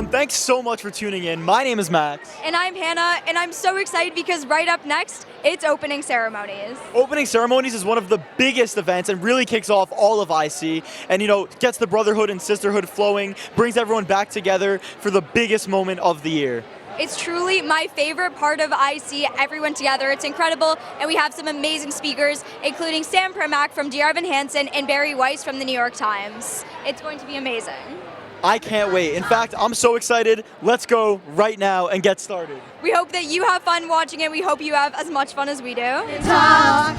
everyone. Thanks so much for tuning in. My name is Max. And I'm Hannah, and I'm so excited because right up next, it's opening ceremonies. Opening Ceremonies is one of the biggest events and really kicks off all of IC and, gets the brotherhood and sisterhood flowing, brings everyone back together for the biggest moment of the year. It's truly my favorite part of IC, everyone together. It's incredible, and we have some amazing speakers, including Sam Primack from D.R. Van Hansen and Bari Weiss from the New York Times. It's going to be amazing. I can't wait. In fact, I'm so excited. Let's go right now and get started. We hope that you have fun watching it. We hope you have as much fun as we do. Talk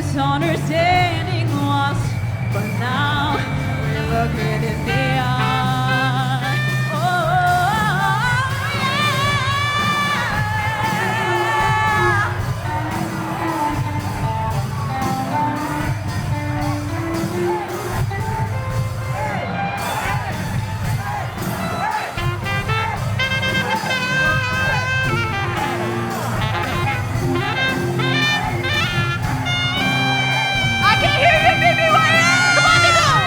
misunderstanding was, but now look it in the eye. Oh, I can't hear you, BBYO! Come on, people!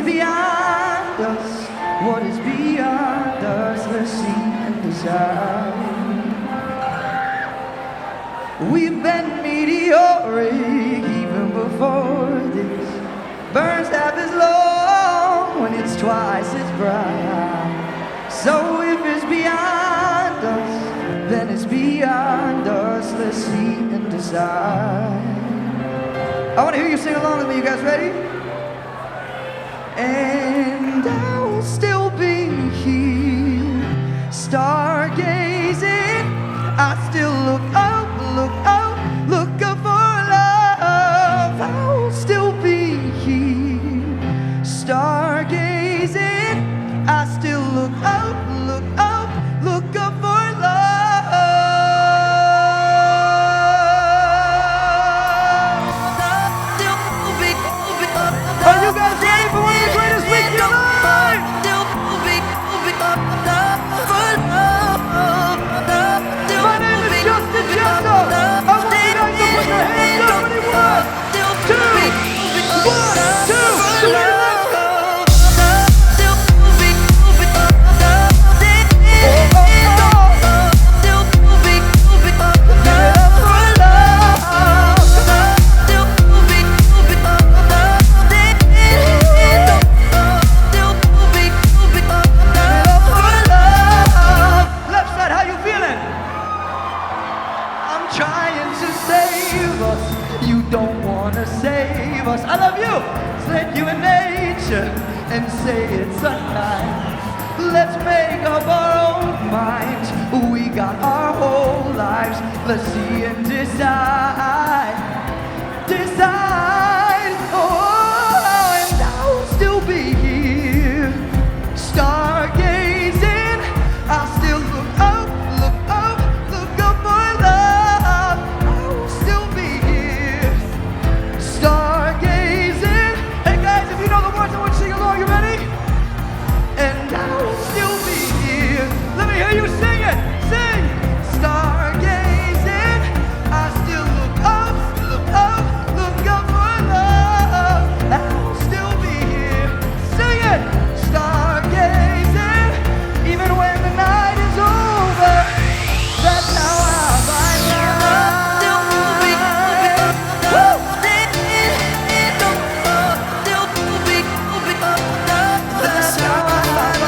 beyond us? What is beyond us? Let's see and decide. We've been meteoric even before this. Burns half as long when it's twice as bright. So if it's beyond us, then it's beyond us. Let's see and decide. I want to hear you sing along with me. You guys ready? And I'll still be here, stargazing. I still look up, look up for love. I'll still be here, stargazing. I still look up, look up for love. Are you guys ready for one of the greatest weeks of your life? My name is Justin Jester. I want you guys to put your hands up. Ready? 1, 2, 1, 2, 3, let's go. Save us. I love you. Said you in nature and say it's a night. Let's make up our own minds. We got our whole lives. Let's see and decide. Decide. Oh, and I'll still be here, stargazing. I'll still look up for love. I'll still be here, stargazing. Hey guys, if you know the words, I want you to sing along. You ready? And I will still be here. Let me hear you sing it. Sing. Stargazing. I still look up for love. I will still be here. Sing it. Stargazing. Even when the night is over, that's how I find love. Woo! That's how I find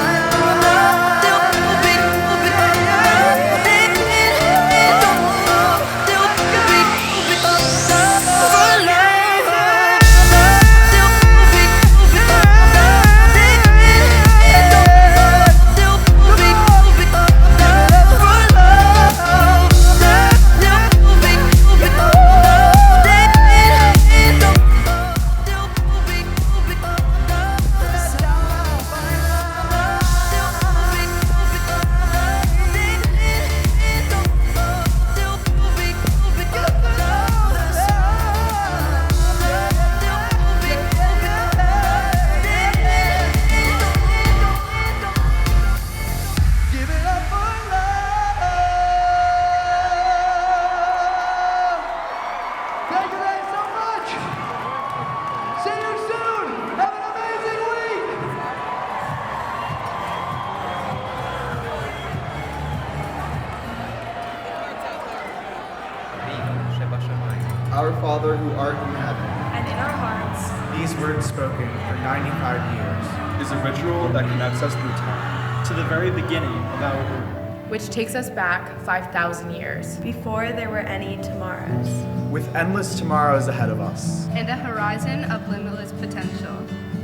Our Father who art in heaven, and in our hearts, these words spoken for 95 years is a ritual that connects us through time to the very beginning of our world, which takes us back 5,000 years, before there were any tomorrows, with endless tomorrows ahead of us. and a horizon of limitless potential.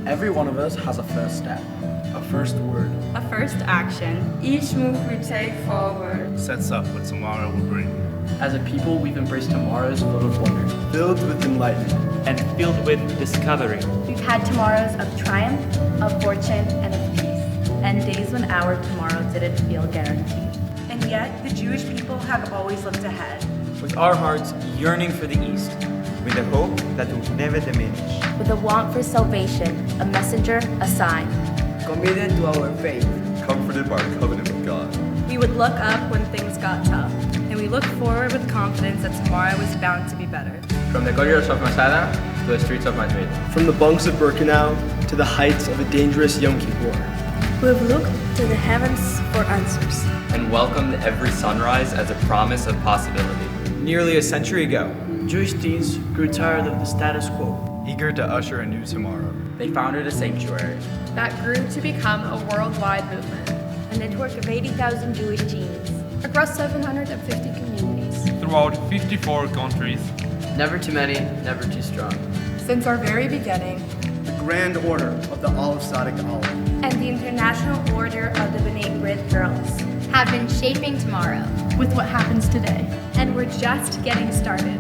Every one of us has a first step, a first word, a first action. Each move we take forward Sets up what tomorrow will bring. As a people, we've embraced tomorrows full of wonder, Filled with enlightenment, and filled with discovery. We've had tomorrows of triumph, of fortune, and of peace, and days when our tomorrow didn't feel guaranteed. And yet, the Jewish people have always looked ahead, with our hearts yearning for the East, with a hope that will never diminish, with a want for salvation, a messenger, a sign, committed to our faith, comforted by our covenant with God. We would look up when things got tough, and we look forward with confidence that tomorrow is bound to be better. From the corridors of Masada to the streets of Madrid. From the bunks of Birkenau to the heights of a dangerous Yom Kippur. We've looked to the heavens for answers. And welcomed every sunrise as a promise of possibility. Nearly a century ago, Jewish teens grew tired of the status quo. Eager to usher a new tomorrow. They founded a sanctuary that grew to become a worldwide movement. A network of 80,000 Jewish teens. Across 750 communities. Throughout 54 countries. Never too many, never too strong. Since our very beginning, the Grand Order of the Aleph Tzaddik Aleph and the International Order of the B'nai B'rith Girls have been shaping tomorrow with what happens today. And we're just getting started.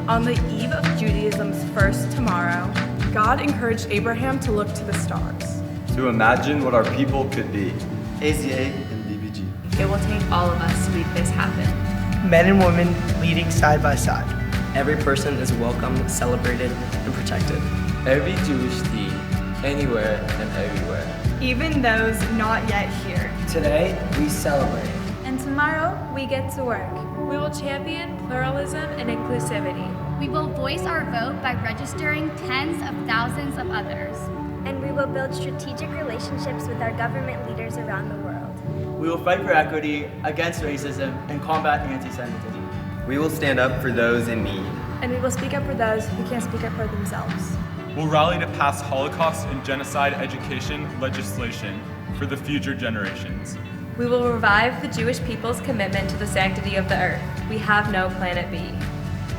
On the eve of Judaism's first tomorrow, God encouraged Abraham to look to the stars. To imagine what our people could be. AZA and BBG. It will take all of us to make this happen. Men and women leading side by side. Every person is welcomed, celebrated, and protected. Every Jewish teen, anywhere and everywhere. Even those not yet here. Today, we celebrate. And tomorrow, we get to work. We will champion pluralism and inclusivity. We will voice our vote by registering tens of thousands of others. And we will build strategic relationships with our government leaders around the world. We will fight for equity, against racism, and combat anti-Semitism. We will stand up for those in need. And we will speak up for those who can't speak up for themselves. We'll rally to pass Holocaust and genocide education legislation for the future generations. We will revive the Jewish people's commitment to the sanctity of the earth. We have no planet B.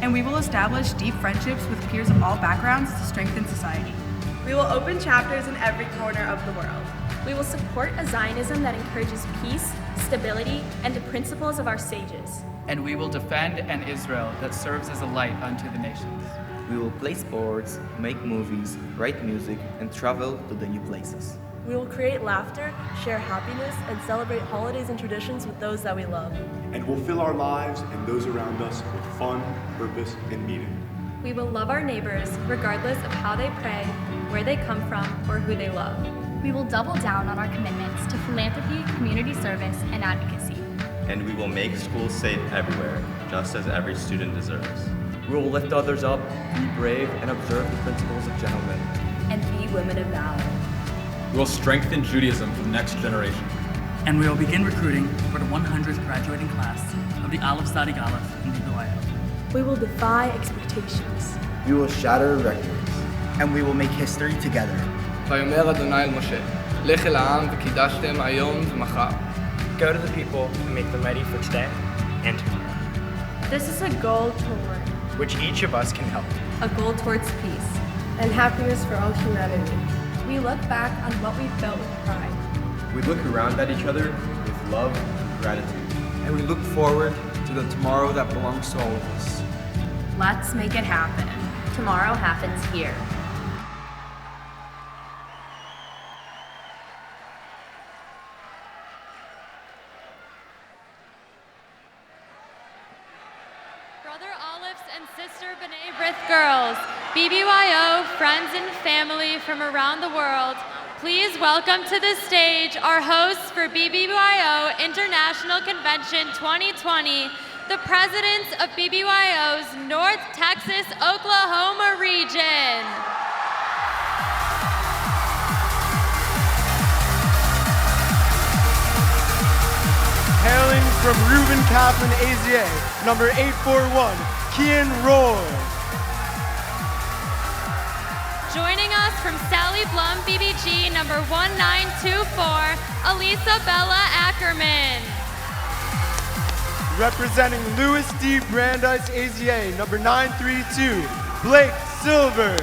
And we will establish deep friendships with peers of all backgrounds to strengthen society. We will open chapters in every corner of the world. We will support a Zionism that encourages peace, stability, and the principles of our sages. And we will defend an Israel that serves as a light unto the nations. We will play sports, make movies, write music, and travel to the new places. We will create laughter, share happiness, and celebrate holidays and traditions with those that we love. And we'll fill our lives and those around us with fun, purpose, and meaning. We will love our neighbors regardless of how they pray, where they come from, or who they love. We will double down on our commitments to philanthropy, community service, and advocacy. And we will make schools safe everywhere, just as every student deserves. We will lift others up, be brave, and observe the principles of gentlemen. And be women of valor. We will strengthen Judaism for the next generation. And we will begin recruiting for the 100th graduating class of the Aleph Tzaddik Aleph in BBYO. We will defy expectations. We will shatter records. And we will make history together. ויאמר אדוני אל משה, לך אל העם וקידשתם היום ומחר. Go to the people and make them ready for today and tomorrow. This is a goal toward which each of us can help. A goal towards peace and happiness for all humanity. We look back on what we've built with pride. We look around at each other with love and gratitude. And we look forward to the tomorrow that belongs to all of us. Let's make it happen. Tomorrow happens here. Brother Alephs and Sister B'nai B'rith Girls, BBYO, friends and family from around the world, please welcome to the stage our hosts for BBYO International Convention 2020, the presidents of BBYO's North Texas, Oklahoma region. Hailing from Reuben Kaplan AZA, number 841, Kian Roy. Joining us from Sally Blum BBG, number 1924, Elisa Bella Ackerman. Representing Louis D. Brandeis AZA, number 932, Blake Silver.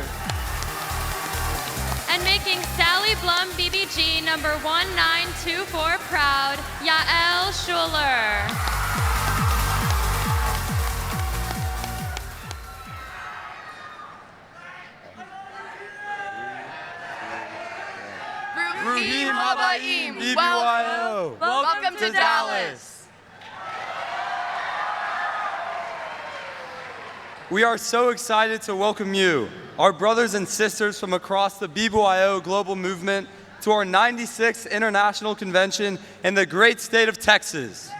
And making Sally Blum BBG number 1924 proud, Yael Schuler. Ruhim Habayim, BBYO. Welcome to Dallas. We are so excited to welcome you, our brothers and sisters from across the BBYO global movement, to our 96th International Convention in the great state of Texas.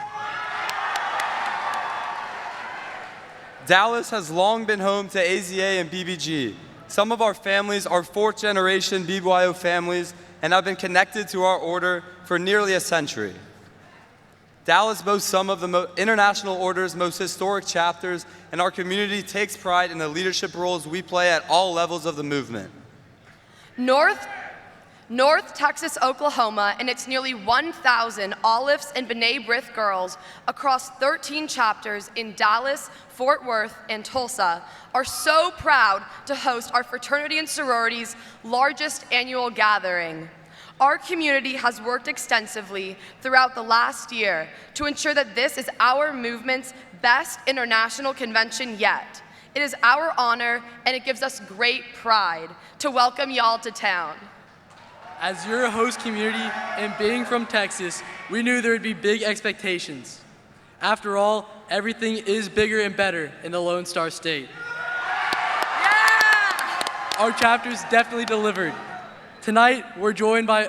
Dallas has long been home to AZA and BBG. Some of our families are fourth-generation BBYO families and have been connected to our order for nearly a century. Dallas boasts some of the International Order's most historic chapters, and our community takes pride in the leadership roles we play at all levels of the movement. North Texas, Oklahoma, and its nearly 1,000 Olives and B'nai B'rith girls across 13 chapters in Dallas, Fort Worth, and Tulsa are so proud to host our fraternity and sorority's largest annual gathering. Our community has worked extensively throughout the last year to ensure that this is our movement's best international convention yet. It is our honor, and it gives us great pride to welcome y'all to town. As your host community and being from Texas, we knew there would be big expectations. After all, everything is bigger and better in the Lone Star State. Yeah! Our chapters definitely delivered. Tonight, we're joined by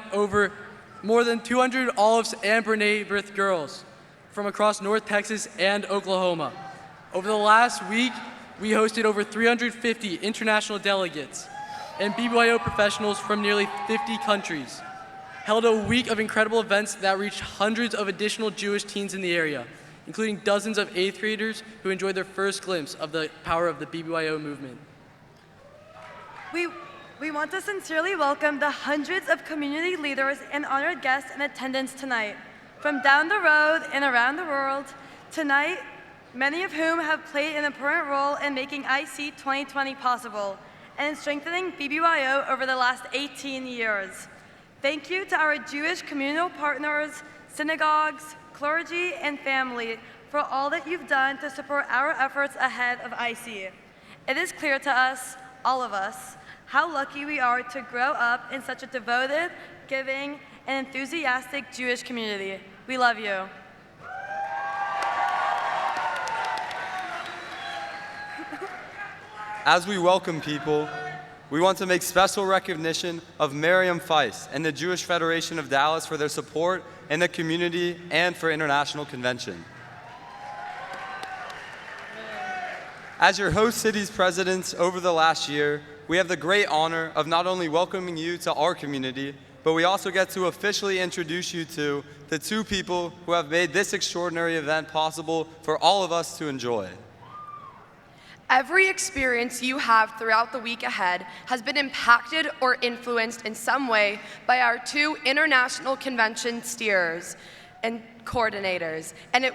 more than 200 Olives and B'nai B'rith girls from across North Texas and Oklahoma. Over the last week, we hosted over 350 international delegates and BBYO professionals from nearly 50 countries, held a week of incredible events that reached hundreds of additional Jewish teens in the area, including dozens of 8th graders who enjoyed their first glimpse of the power of the BBYO movement. We want to sincerely welcome the hundreds of community leaders and honored guests in attendance tonight, from down the road and around the world. Tonight, many of whom have played an important role in making IC 2020 possible and in strengthening BBYO over the last 18 years. Thank you to our Jewish communal partners, synagogues, clergy, and family for all that you've done to support our efforts ahead of IC. It is clear to us, all of us, how lucky we are to grow up in such a devoted, giving, and enthusiastic Jewish community. We love you. As we welcome people, we want to make special recognition of Miriam Feist and the Jewish Federation of Dallas for their support in the community and for International Convention. As your host city's presidents over the last year, we have the great honor of not only welcoming you to our community, but we also get to officially introduce you to the two people who have made this extraordinary event possible for all of us to enjoy. Every experience you have throughout the week ahead has been impacted or influenced in some way by our two international convention steers and coordinators, and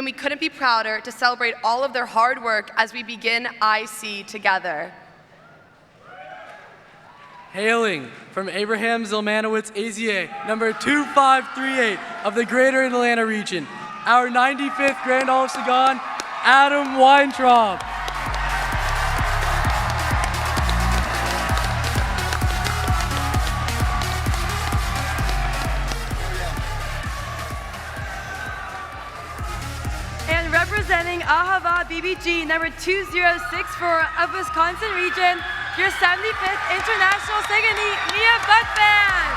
we couldn't be prouder to celebrate all of their hard work as we begin IC together. Hailing from Abraham Zilmanowitz AZA, number 2538 of the Greater Atlanta region, our 95th Grand Olive Sagan, Adam Weintraub. And representing Ahava BBG, number 2064 of Wisconsin region, your 75th International Sagani, Mia Buckman.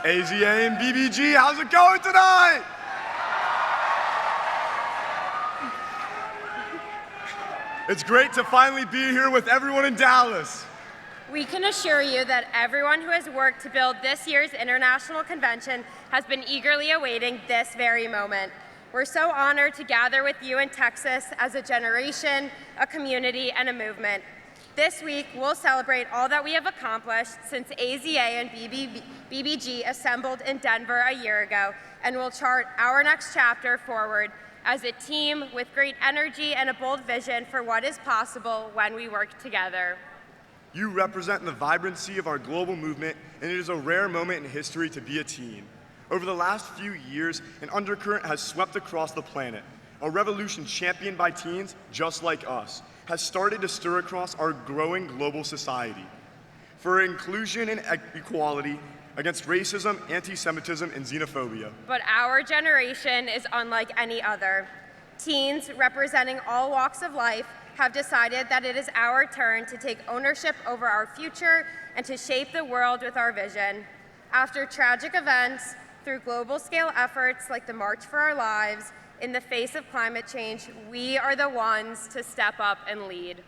AZA and BBG, how's it going tonight? It's great to finally be here with everyone in Dallas. We can assure you that everyone who has worked to build this year's International Convention has been eagerly awaiting this very moment. We're so honored to gather with you in Texas as a generation, a community, and a movement. This week, we'll celebrate all that we have accomplished since AZA and BBG assembled in Denver a year ago, and we'll chart our next chapter forward as a team with great energy and a bold vision for what is possible when we work together. You represent the vibrancy of our global movement, and it is a rare moment in history to be a teen. Over the last few years, an undercurrent has swept across the planet. A revolution championed by teens just like us has started to stir across our growing global society for inclusion and equality, against racism, anti-Semitism, and xenophobia. But our generation is unlike any other. Teens, representing all walks of life, have decided that it is our turn to take ownership over our future and to shape the world with our vision. After tragic events, through global-scale efforts like the March for Our Lives, in the face of climate change, we are the ones to step up and lead.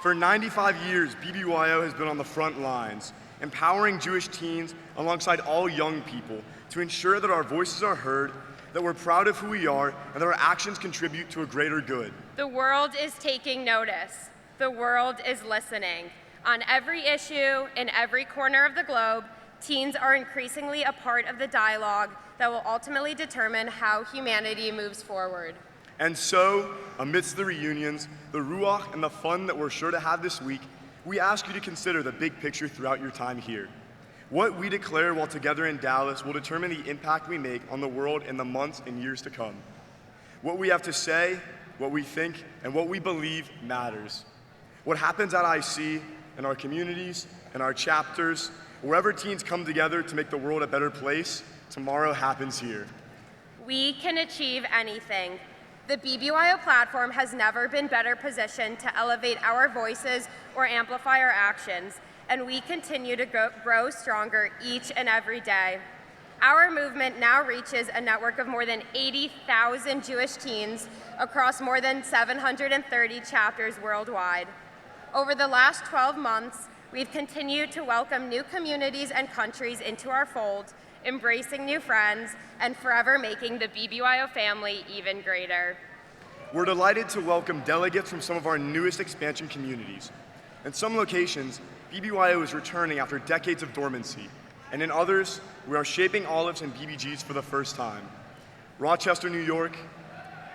For 95 years, BBYO has been on the front lines, empowering Jewish teens alongside all young people to ensure that our voices are heard, that we're proud of who we are, and that our actions contribute to a greater good. The world is taking notice. The world is listening. On every issue, in every corner of the globe, teens are increasingly a part of the dialogue that will ultimately determine how humanity moves forward. And so, amidst the reunions, the ruach, and the fun that we're sure to have this week, we ask you to consider the big picture throughout your time here. What we declare while together in Dallas will determine the impact we make on the world in the months and years to come. What we have to say, what we think, and what we believe matters. What happens at IC, in our communities, in our chapters, wherever teens come together to make the world a better place, tomorrow happens here. We can achieve anything. The BBYO platform has never been better positioned to elevate our voices or amplify our actions, and we continue to grow stronger each and every day. Our movement now reaches a network of more than 80,000 Jewish teens across more than 730 chapters worldwide. Over the last 12 months, we've continued to welcome new communities and countries into our fold, embracing new friends, and forever making the BBYO family even greater. We're delighted to welcome delegates from some of our newest expansion communities. In some locations, BBYO is returning after decades of dormancy, and in others, we are shaping olives and BBGs for the first time. Rochester, New York,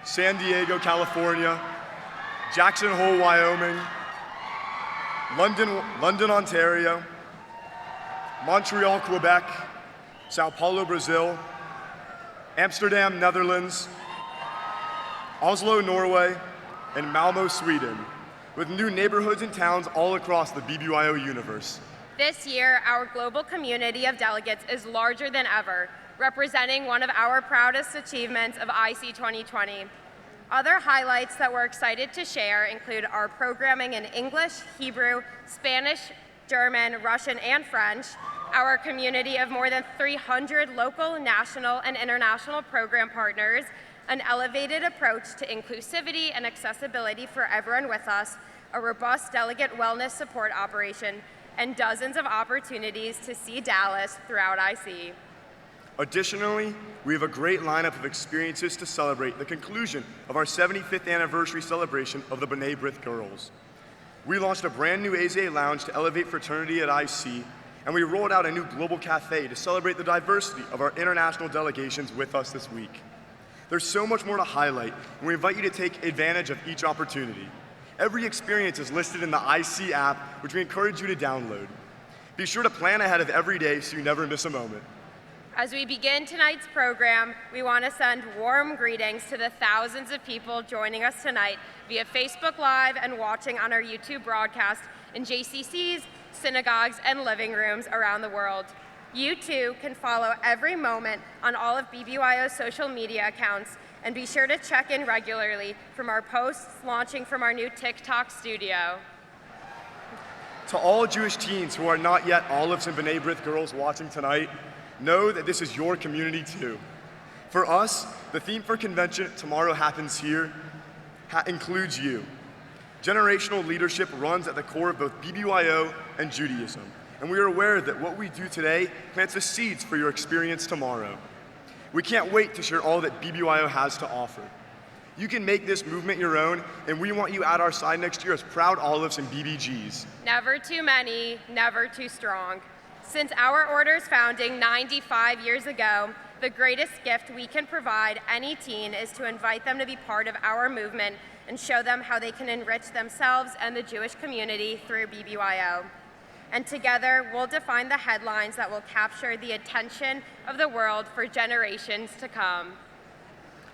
San Diego, California, Jackson Hole, Wyoming, London, Ontario, Montreal, Quebec, Sao Paulo, Brazil, Amsterdam, Netherlands, Oslo, Norway, and Malmö, Sweden, with new neighborhoods and towns all across the BBYO universe. This year, our global community of delegates is larger than ever, representing one of our proudest achievements of IC 2020. Other highlights that we're excited to share include our programming in English, Hebrew, Spanish, German, Russian, and French, our community of more than 300 local, national, and international program partners, an elevated approach to inclusivity and accessibility for everyone with us, a robust delegate wellness support operation, and dozens of opportunities to see Dallas throughout IC. Additionally, we have a great lineup of experiences to celebrate the conclusion of our 75th anniversary celebration of the B'nai B'rith girls. We launched a brand new AZA lounge to elevate fraternity at IC, and we rolled out a new global cafe to celebrate the diversity of our international delegations with us this week. There's so much more to highlight, and we invite you to take advantage of each opportunity. Every experience is listed in the IC app, which we encourage you to download. Be sure to plan ahead of every day so you never miss a moment. As we begin tonight's program, we want to send warm greetings to the thousands of people joining us tonight via Facebook Live and watching on our YouTube broadcast in JCCs, synagogues, and living rooms around the world. You too can follow every moment on all of BBYO's social media accounts, and be sure to check in regularly from our posts launching from our new TikTok studio. To all Jewish teens who are not yet Olives and B'nai B'rith girls watching tonight, know that this is your community too. For us, the theme for convention Tomorrow Happens Here includes you. Generational leadership runs at the core of both BBYO and Judaism, and we are aware that what we do today plants the seeds for your experience tomorrow. We can't wait to share all that BBYO has to offer. You can make this movement your own, and we want you at our side next year as proud Olives and BBGs. Never too many, never too strong. Since our order's founding 95 years ago, the greatest gift we can provide any teen is to invite them to be part of our movement and show them how they can enrich themselves and the Jewish community through BBYO. And together, we'll define the headlines that will capture the attention of the world for generations to come.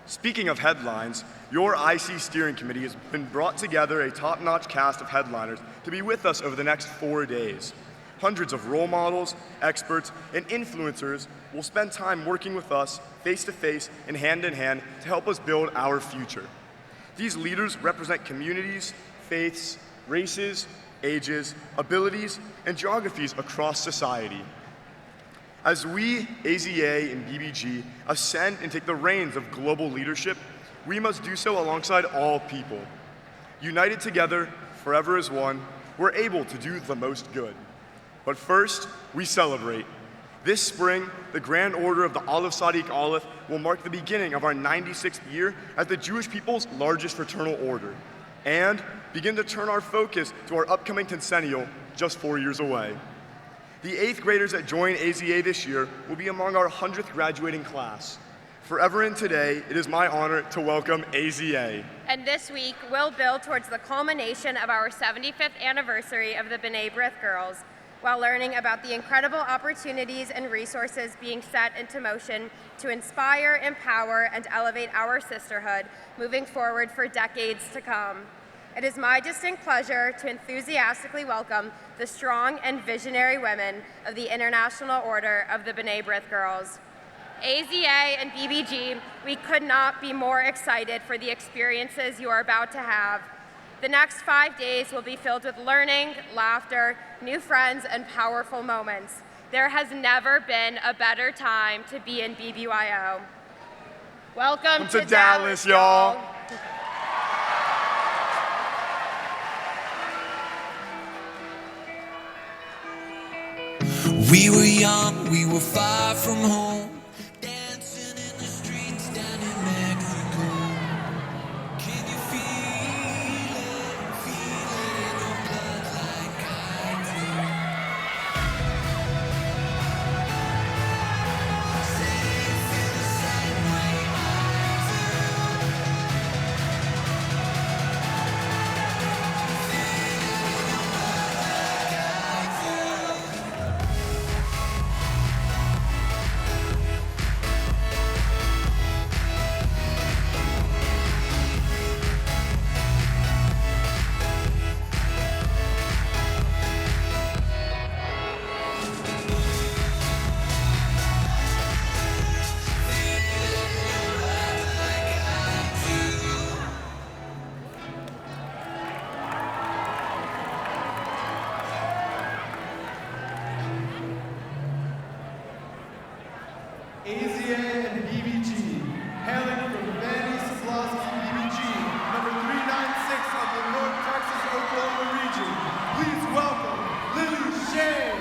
Speaking of headlines, your IC steering committee has been brought together a top-notch cast of headliners to be with us over the next 4 days. Hundreds of role models, experts, and influencers will spend time working with us face-to-face and hand-in-hand to help us build our future. These leaders represent communities, faiths, races, ages, abilities, and geographies across society. As we, AZA and BBG, ascend and take the reins of global leadership, we must do so alongside all people. United together, forever as one, we're able to do the most good. But first, we celebrate. This spring, the Grand Order of the Aleph Sadiq Aleph will mark the beginning of our 96th year as the Jewish people's largest fraternal order, and begin to turn our focus to our upcoming tencennial just 4 years away. The 8th graders that join AZA this year will be among our 100th graduating class. Forever and today, it is my honor to welcome AZA. And this week, we'll build towards the culmination of our 75th anniversary of the B'nai B'rith girls, while learning about the incredible opportunities and resources being set into motion to inspire, empower, and elevate our sisterhood moving forward for decades to come. It is my distinct pleasure to enthusiastically welcome the strong and visionary women of the International Order of the B'nai B'rith girls. AZA and BBG, we could not be more excited for the experiences you are about to have. The next 5 days will be filled with learning, laughter, new friends, and powerful moments. There has never been a better time to be in BBYO. Welcome to Dallas, y'all. We were young, we were far from home, dancing in the streets down in Mexico. Can you feel it in your blood like I do? Say you feel the same way I do. Feel it in your blood like I do. AZA and BBG, hailing from Bari Weiss, BBG, number 396 of the North Texas, Oklahoma region. Please welcome Lily Shane.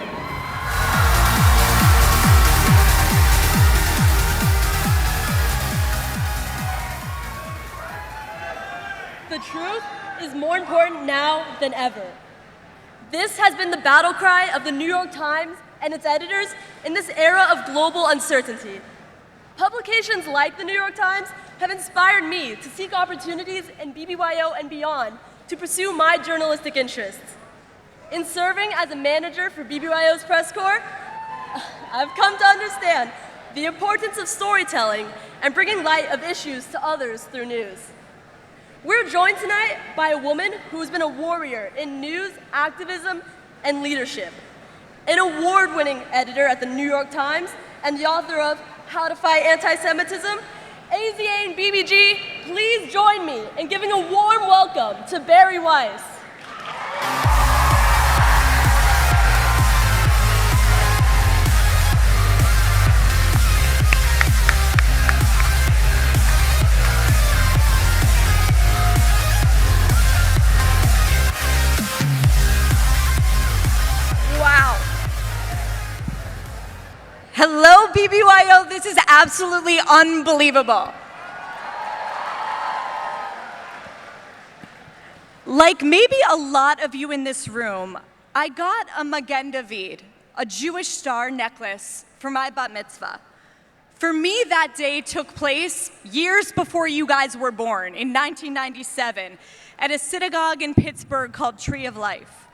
The truth is more important now than ever. This has been the battle cry of the New York Times and its editors in this era of global uncertainty. Publications like the New York Times have inspired me to seek opportunities in BBYO and beyond to pursue my journalistic interests. In serving as a manager for BBYO's press corps, I've come to understand the importance of storytelling and bringing light of issues to others through news. We're joined tonight by a woman who's been a warrior in news, activism, and leadership, an award-winning editor at the New York Times and the author of How to Fight Anti-Semitism. AZA and BBG, please join me in giving a warm welcome to Bari Weiss. Hello, BBYO. This is absolutely unbelievable. Like maybe a lot of you in this room, I got a Magen David, a Jewish star necklace, for my bat mitzvah. For me, that day took place years before you guys were born, in 1997, at a synagogue in Pittsburgh called Tree of Life.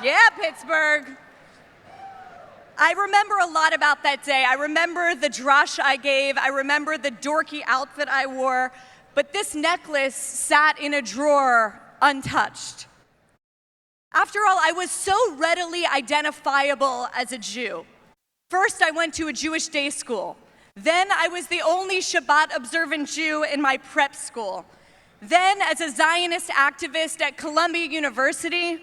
Yeah, Pittsburgh. I remember a lot about that day. I remember the drush I gave. I remember the dorky outfit I wore. But this necklace sat in a drawer untouched. After all, I was so readily identifiable as a Jew. First, I went to a Jewish day school. Then I was the only Shabbat observant Jew in my prep school. Then as a Zionist activist at Columbia University.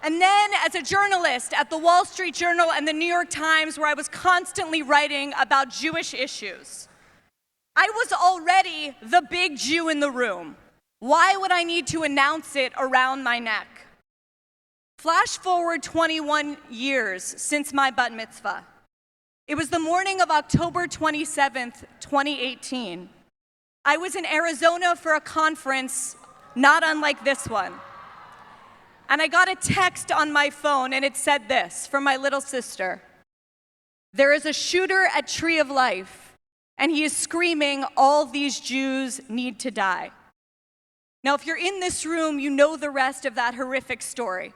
And then as a journalist at the Wall Street Journal and the New York Times, where I was constantly writing about Jewish issues. I was already the big Jew in the room. Why would I need to announce it around my neck? Flash forward 21 years since my bat mitzvah. It was the morning of October 27th, 2018. I was in Arizona for a conference not unlike this one. And I got a text on my phone, and it said this from my little sister. There is a shooter at Tree of Life, and he is screaming, all these Jews need to die. Now, if you're in this room, you know the rest of that horrific story.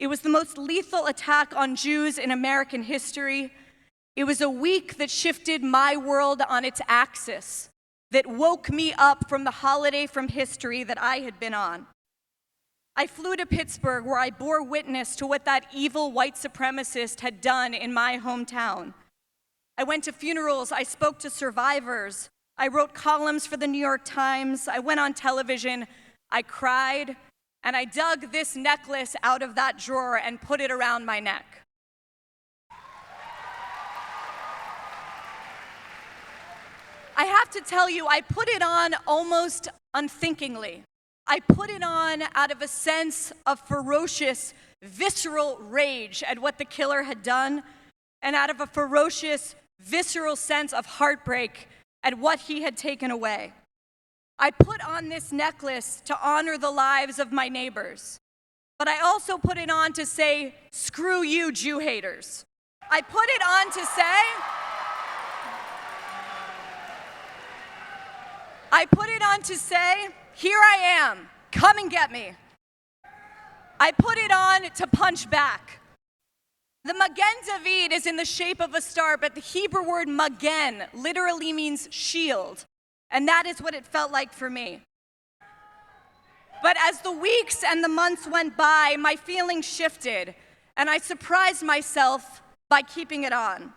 It was the most lethal attack on Jews in American history. It was a week that shifted my world on its axis, that woke me up from the holiday from history that I had been on. I flew to Pittsburgh, where I bore witness to what that evil white supremacist had done in my hometown. I went to funerals, I spoke to survivors, I wrote columns for the New York Times, I went on television, I cried, and I dug this necklace out of that drawer and put it around my neck. I have to tell you, I put it on almost unthinkingly. I put it on out of a sense of ferocious, visceral rage at what the killer had done, and out of a ferocious, visceral sense of heartbreak at what he had taken away. I put on this necklace to honor the lives of my neighbors, but I also put it on to say, screw you, Jew haters. I put it on to say, here I am, come and get me. I put it on to punch back. The Magen David is in the shape of a star, but the Hebrew word magen literally means shield, and that is what it felt like for me. But as the weeks and the months went by, my feelings shifted, and I surprised myself by keeping it on.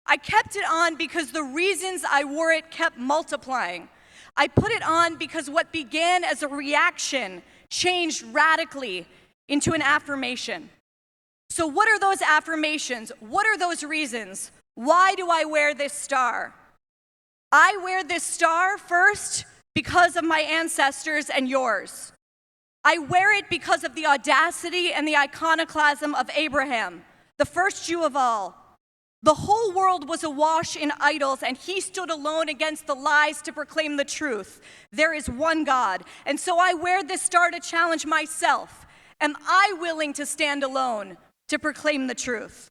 I kept it on because the reasons I wore it kept multiplying. I put it on because what began as a reaction changed radically into an affirmation. So what are those affirmations? What are those reasons? Why do I wear this star? I wear this star first because of my ancestors and yours. I wear it because of the audacity and the iconoclasm of Abraham, the first Jew of all. The whole world was awash in idols, and he stood alone against the lies to proclaim the truth. There is one God. And so I wear this star to challenge myself. Am I willing to stand alone to proclaim the truth?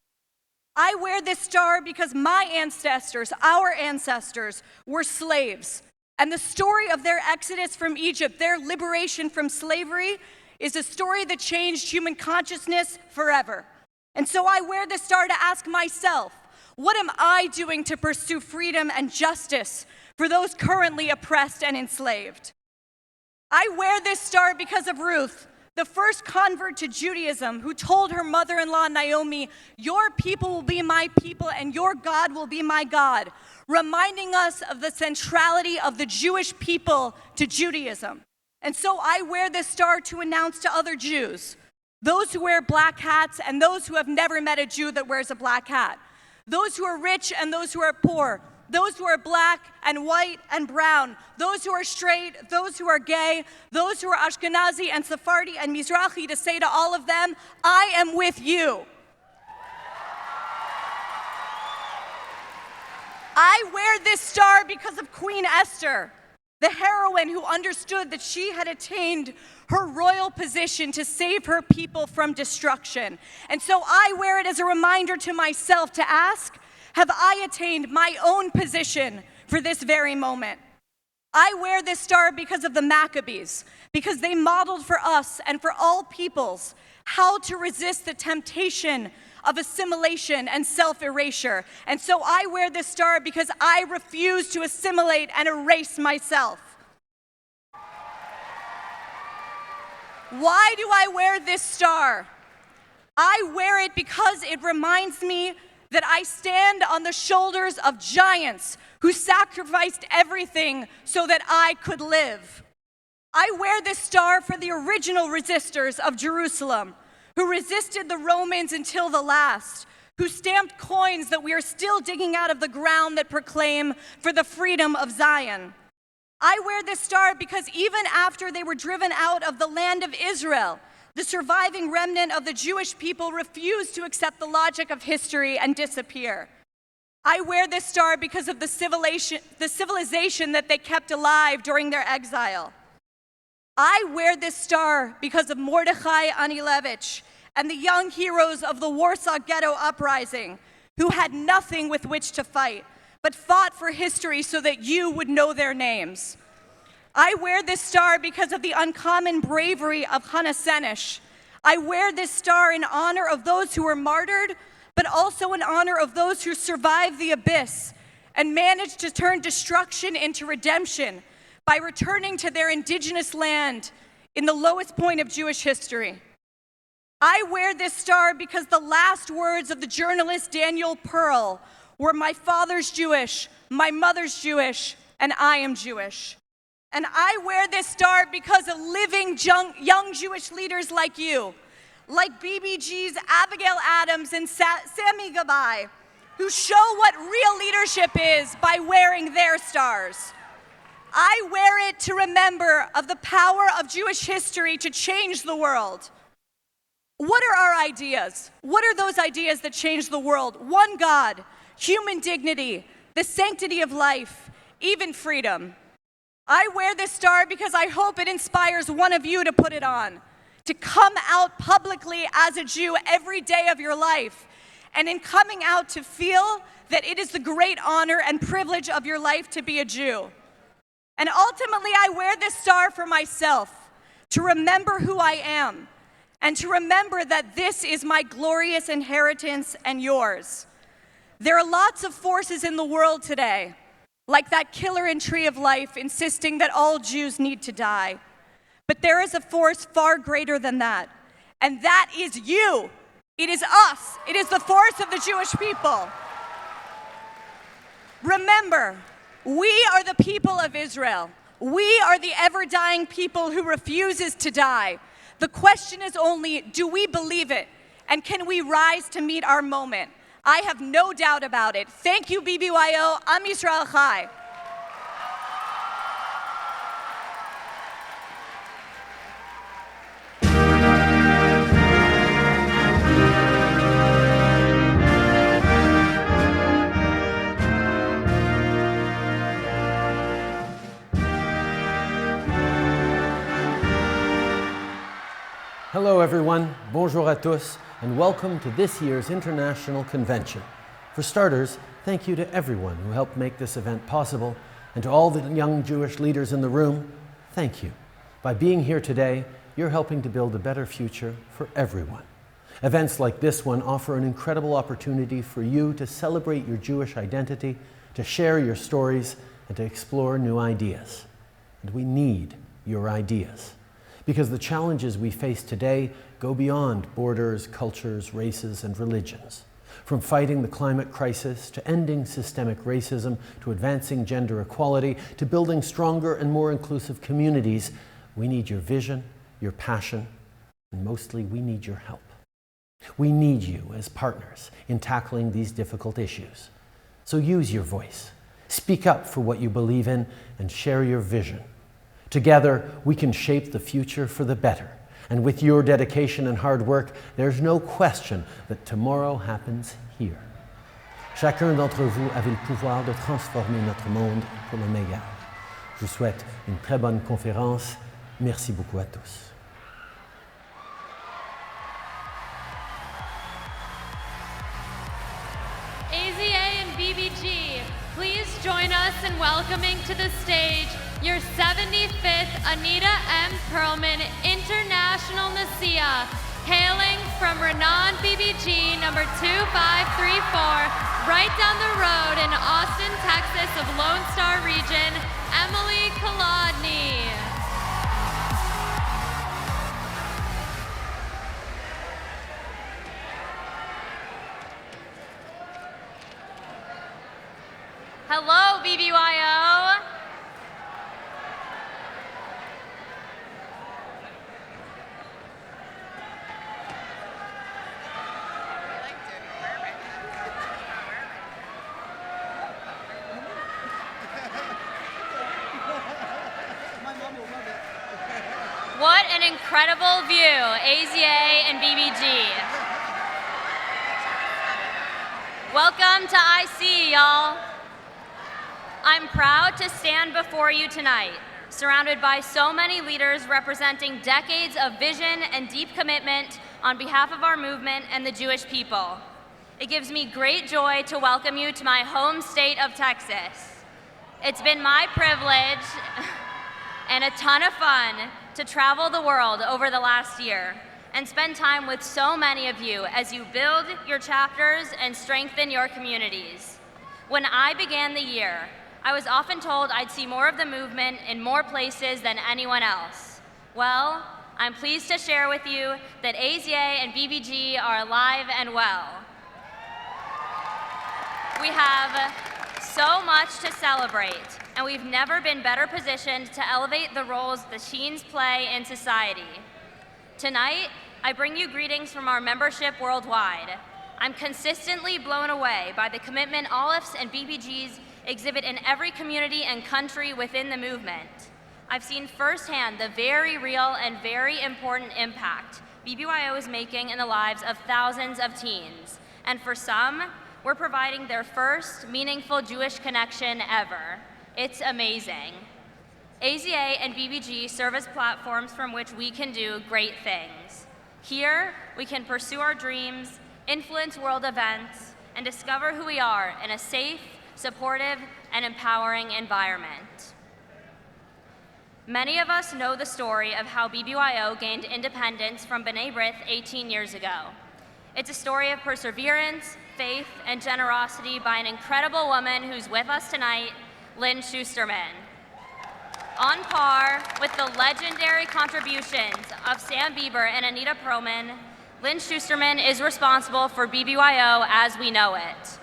I wear this star because my ancestors, our ancestors, were slaves. And the story of their exodus from Egypt, their liberation from slavery, is a story that changed human consciousness forever. And so I wear this star to ask myself, what am I doing to pursue freedom and justice for those currently oppressed and enslaved? I wear this star because of Ruth, the first convert to Judaism, who told her mother-in-law Naomi, your people will be my people and your God will be my God, reminding us of the centrality of the Jewish people to Judaism. And so I wear this star to announce to other Jews, those who wear black hats and those who have never met a Jew that wears a black hat, those who are rich and those who are poor, those who are black and white and brown, those who are straight, those who are gay, those who are Ashkenazi and Sephardi and Mizrahi, to say to all of them, I am with you. I wear this star because of Queen Esther, the heroine who understood that she had attained her royal position to save her people from destruction. And so I wear it as a reminder to myself to ask, have I attained my own position for this very moment? I wear this star because of the Maccabees, because they modeled for us and for all peoples how to resist the temptation of assimilation and self-erasure. And so I wear this star because I refuse to assimilate and erase myself. Why do I wear this star? I wear it because it reminds me that I stand on the shoulders of giants who sacrificed everything so that I could live. I wear this star for the original resistors of Jerusalem, who resisted the Romans until the last, who stamped coins that we are still digging out of the ground that proclaim for the freedom of Zion. I wear this star because even after they were driven out of the land of Israel, the surviving remnant of the Jewish people refused to accept the logic of history and disappear. I wear this star because of the civilization that they kept alive during their exile. I wear this star because of Mordechai Anilevich and the young heroes of the Warsaw Ghetto Uprising, who had nothing with which to fight, but fought for history so that you would know their names. I wear this star because of the uncommon bravery of Hannah Senesh. I wear this star in honor of those who were martyred, but also in honor of those who survived the abyss and managed to turn destruction into redemption by returning to their indigenous land in the lowest point of Jewish history. I wear this star because the last words of the journalist Daniel Pearl were, "My father's Jewish, my mother's Jewish, and I am Jewish." And I wear this star because of living young Jewish leaders like you, like BBG's Abigail Adams and Sami Gabai, who show what real leadership is by wearing their stars. I wear it to remember of the power of Jewish history to change the world. What are our ideas? What are those ideas that change the world? One God, human dignity, the sanctity of life, even freedom. I wear this star because I hope it inspires one of you to put it on, to come out publicly as a Jew every day of your life, and in coming out to feel that it is the great honor and privilege of your life to be a Jew. And ultimately, I wear this star for myself, to remember who I am, and to remember that this is my glorious inheritance and yours. There are lots of forces in the world today, like that killer in Tree of Life insisting that all Jews need to die. But there is a force far greater than that, and that is you. It is us. It is the force of the Jewish people. Remember, we are the people of Israel. We are the ever-dying people who refuses to die. The question is only, do we believe it? And can we rise to meet our moment? I have no doubt about it. Thank you, BBYO. Am Yisrael Chai. Hello everyone, bonjour à tous, and welcome to this year's International Convention. For starters, thank you to everyone who helped make this event possible, and to all the young Jewish leaders in the room, thank you. By being here today, you're helping to build a better future for everyone. Events like this one offer an incredible opportunity for you to celebrate your Jewish identity, to share your stories, and to explore new ideas. And we need your ideas, because the challenges we face today go beyond borders, cultures, races, and religions. From fighting the climate crisis, to ending systemic racism, to advancing gender equality, to building stronger and more inclusive communities, we need your vision, your passion, and mostly we need your help. We need you as partners in tackling these difficult issues. So use your voice, speak up for what you believe in, and share your vision. Together, we can shape the future for the better. And with your dedication and hard work, there's no question that tomorrow happens here. Chacun d'entre vous avait le pouvoir de transformer notre monde pour le meilleur. Je vous souhaite une très bonne conférence. Merci beaucoup à tous. AZA and BBG, please join us in welcoming to the stage your 75th Anita M. Perlman International Nasia, hailing from Renan BBG number 2534, right down the road in Austin, Texas of Lone Star Region, Emily Kolodny. an incredible view, AZA and BBG. Welcome to IC, y'all. I'm proud to stand before you tonight, surrounded by so many leaders representing decades of vision and deep commitment on behalf of our movement and the Jewish people. It gives me great joy to welcome you to my home state of Texas. It's been my privilege and a ton of fun to travel the world over the last year and spend time with so many of you as you build your chapters and strengthen your communities. When I began the year, I was often told I'd see more of the movement in more places than anyone else. Well, I'm pleased to share with you that AZA and BBG are alive and well. We have so much to celebrate, and we've never been better positioned to elevate the roles the teens play in society. Tonight, I bring you greetings from our membership worldwide. I'm consistently blown away by the commitment Alephi's and BBG's exhibit in every community and country within the movement. I've seen firsthand the very real and very important impact BBYO is making in the lives of thousands of teens. And for some, we're providing their first meaningful Jewish connection ever. It's amazing. AZA and BBG serve as platforms from which we can do great things. Here, we can pursue our dreams, influence world events, and discover who we are in a safe, supportive, and empowering environment. Many of us know the story of how BBYO gained independence from B'nai B'rith 18 years ago. It's a story of perseverance, faith, and generosity by an incredible woman who's with us tonight, Lynn Schusterman. On par with the legendary contributions of Sam Bieber and Anita Perlman, Lynn Schusterman is responsible for BBYO as we know it.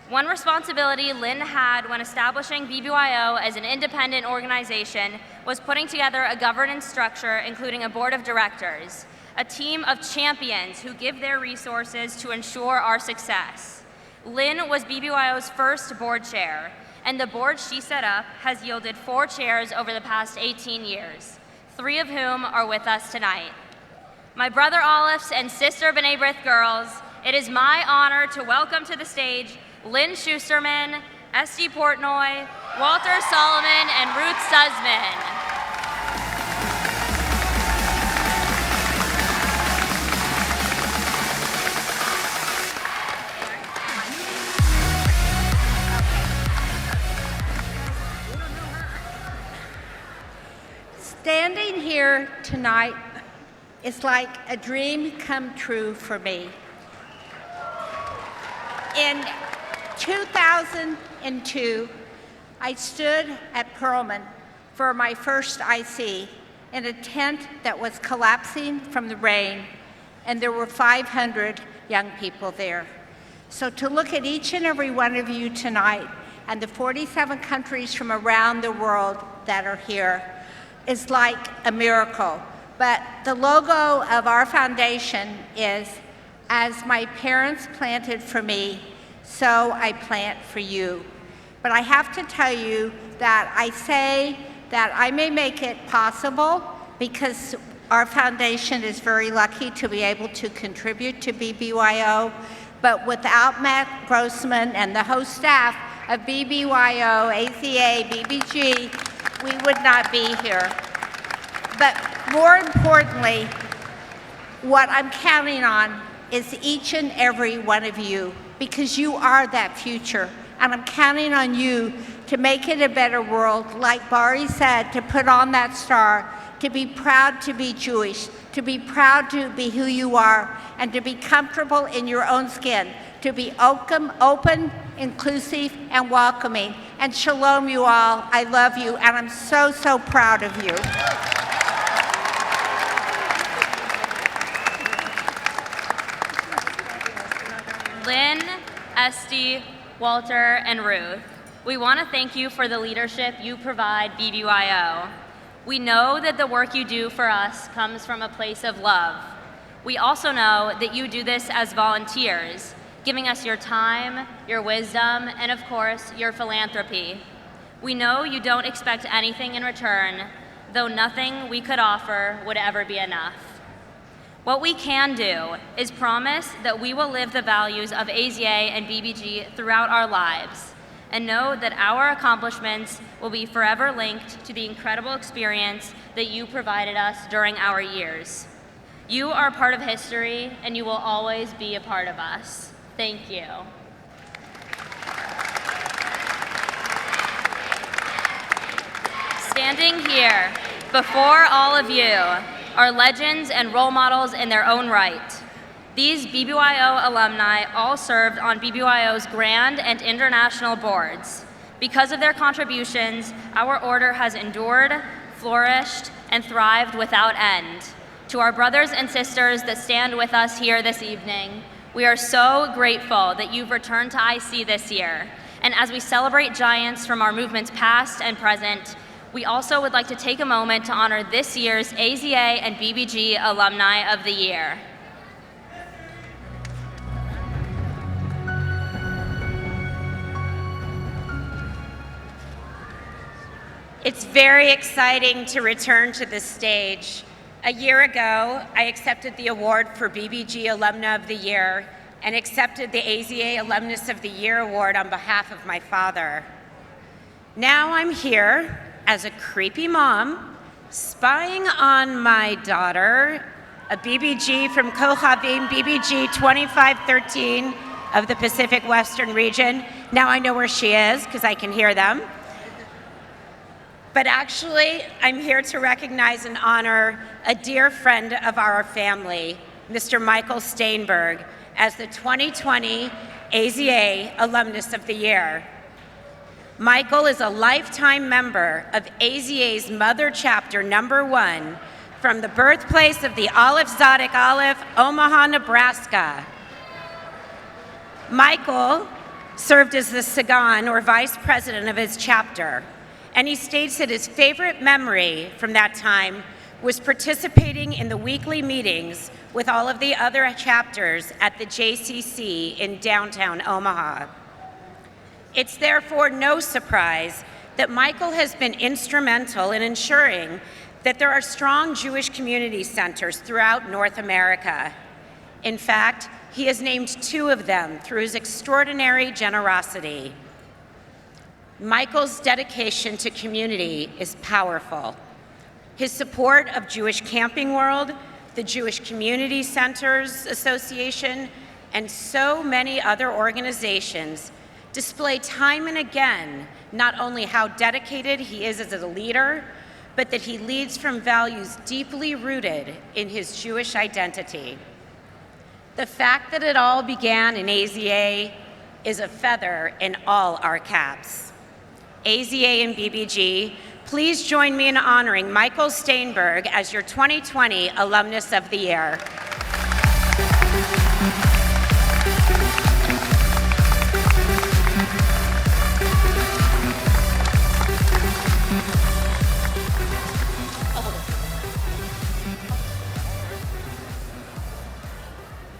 One responsibility Lynn had when establishing BBYO as an independent organization was putting together a governance structure including a board of directors, a team of champions who give their resources to ensure our success. Lynn was BBYO's first board chair, and the board she set up has yielded 4 chairs over the past 18 years, 3 of whom are with us tonight. My brother Alephi's and sister B'nai B'rith girls, it is my honor to welcome to the stage Lynn Schusterman, Esty Portnoy, Walter Solomon, and Ruth Sussman. Standing here tonight is like a dream come true for me. In 2002, I stood at Perlman for my first IC in a tent that was collapsing from the rain, and there were 500 young people there. So to look at each and every one of you tonight and the 47 countries from around the world that are here is like a miracle. But the logo of our foundation is, as my parents planted for me, so I plant for you. But I have to tell you that I say that I may make it possible because our foundation is very lucky to be able to contribute to BBYO, but without Matt Grossman and the whole staff of BBYO, AZA, BBG, we would not be here. But more importantly, what I'm counting on is each and every one of you, because you are that future. And I'm counting on you to make it a better world, like Bari said, to put on that star, to be proud to be Jewish, to be proud to be who you are, and to be comfortable in your own skin, to be open, inclusive, and welcoming. And shalom, you all. I love you, and I'm so, so proud of you. Lynn, Esty, Walter, and Ruth, we want to thank you for the leadership you provide BBYO. We know that the work you do for us comes from a place of love. We also know that you do this as volunteers, giving us your time, your wisdom, and of course, your philanthropy. We know you don't expect anything in return, though nothing we could offer would ever be enough. What we can do is promise that we will live the values of AZA and BBG throughout our lives, and know that our accomplishments will be forever linked to the incredible experience that you provided us during our years. You are part of history, and you will always be a part of us. Thank you. Standing here before all of you are legends and role models in their own right. These BBYO alumni all served on BBYO's grand and international boards. Because of their contributions, our order has endured, flourished, and thrived without end. To our brothers and sisters that stand with us here this evening, we are so grateful that you've returned to IC this year. And as we celebrate giants from our movements past and present, we also would like to take a moment to honor this year's AZA and BBG Alumni of the Year. It's very exciting to return to this stage. A year ago, I accepted the award for BBG Alumna of the Year and accepted the AZA Alumnus of the Year award on behalf of my father. Now I'm here as a creepy mom, spying on my daughter, a BBG from Kohavim, BBG 2513 of the Pacific Western region. Now I know where she is because I can hear them. But actually, I'm here to recognize and honor a dear friend of our family, Mr. Michael Steinberg, as the 2020 AZA Alumnus of the Year. Michael is a lifetime member of AZA's Mother Chapter #1 from the birthplace of the Aleph Tzaddik Aleph, Omaha, Nebraska. Michael served as the Sagan, or vice president of his chapter. And he states that his favorite memory from that time was participating in the weekly meetings with all of the other chapters at the JCC in downtown Omaha. It's therefore no surprise that Michael has been instrumental in ensuring that there are strong Jewish community centers throughout North America. In fact, he has named 2 of them through his extraordinary generosity. Michael's dedication to community is powerful. His support of Jewish Camping World, the Jewish Community Centers Association, and so many other organizations display time and again not only how dedicated he is as a leader, but that he leads from values deeply rooted in his Jewish identity. The fact that it all began in AZA is a feather in all our caps. AZA and BBG, please join me in honoring Michael Steinberg as your 2020 Alumnus of the Year.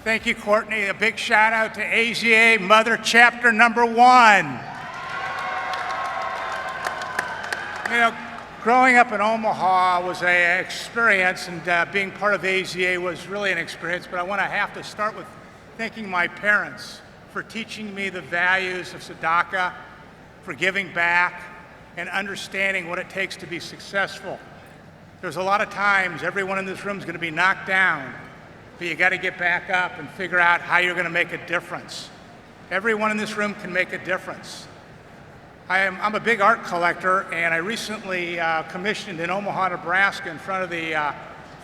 Thank you, Courtney. A big shout out to AZA Mother Chapter #1. You know, growing up in Omaha was an experience, and being part of AZA was really an experience, but I have to start with thanking my parents for teaching me the values of tzedakah, for giving back, and understanding what it takes to be successful. There's a lot of times everyone in this room is going to be knocked down, but you got to get back up and figure out how you're going to make a difference. Everyone in this room can make a difference. I'm a big art collector, and I recently commissioned in Omaha, Nebraska, in front of the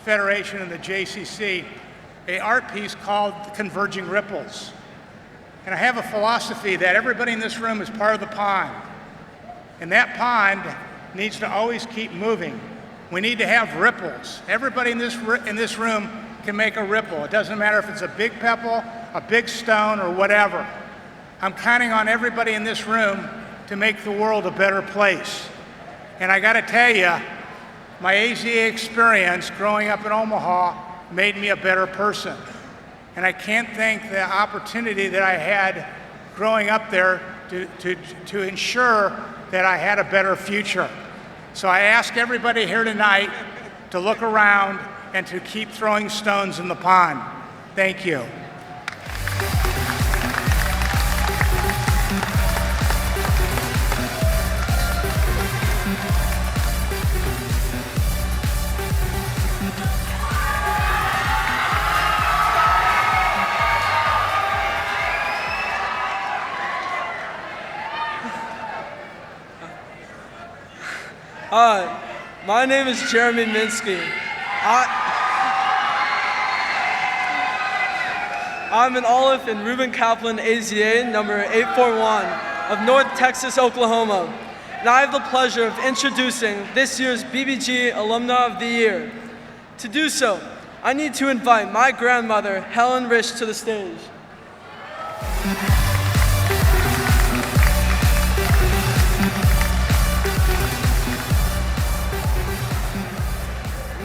Federation and the JCC, an art piece called Converging Ripples. And I have a philosophy that everybody in this room is part of the pond. And that pond needs to always keep moving. We need to have ripples. Everybody in this room can make a ripple. It doesn't matter if it's a big pebble, a big stone, or whatever. I'm counting on everybody in this room to make the world a better place. And I gotta tell you, my AZA experience growing up in Omaha made me a better person. And I can't thank the opportunity that I had growing up there to ensure that I had a better future. So I ask everybody here tonight to look around and to keep throwing stones in the pond. Thank you. Hi, my name is Jeremy Minsky. I'm an Olive in Reuben Kaplan AZA number 841 of North Texas, Oklahoma. And I have the pleasure of introducing this year's BBG Alumni of the Year. To do so, I need to invite my grandmother, Helen Rich, to the stage.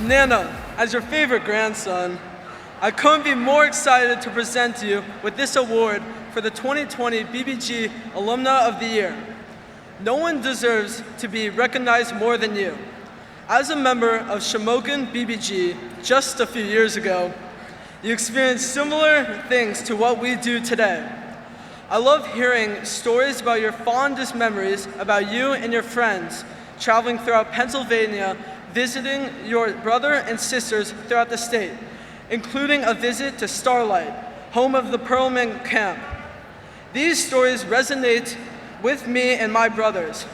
Nana, as your favorite grandson, I couldn't be more excited to present to you with this award for the 2020 BBG Alumni of the Year. No one deserves to be recognized more than you. As a member of Shamokin BBG just a few years ago, you experienced similar things to what we do today. I love hearing stories about your fondest memories about you and your friends traveling throughout Pennsylvania, visiting your brother and sisters throughout the state, including a visit to Starlight, home of the Perlman camp. These stories resonate with me and my brothers.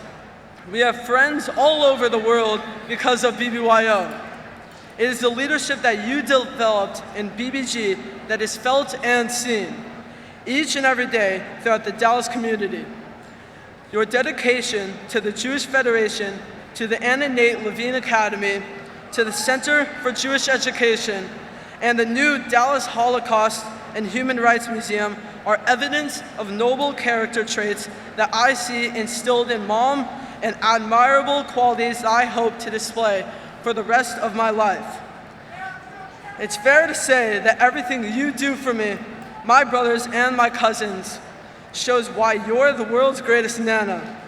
We have friends all over the world because of BBYO. It is the leadership that you developed in BBG that is felt and seen each and every day throughout the Dallas community. Your dedication to the Jewish Federation, to the Anna Nate Levine Academy, to the Center for Jewish Education, and the new Dallas Holocaust and Human Rights Museum are evidence of noble character traits that I see instilled in Mom and admirable qualities I hope to display for the rest of my life. It's fair to say that everything you do for me, my brothers and my cousins, shows why you're the world's greatest Nana.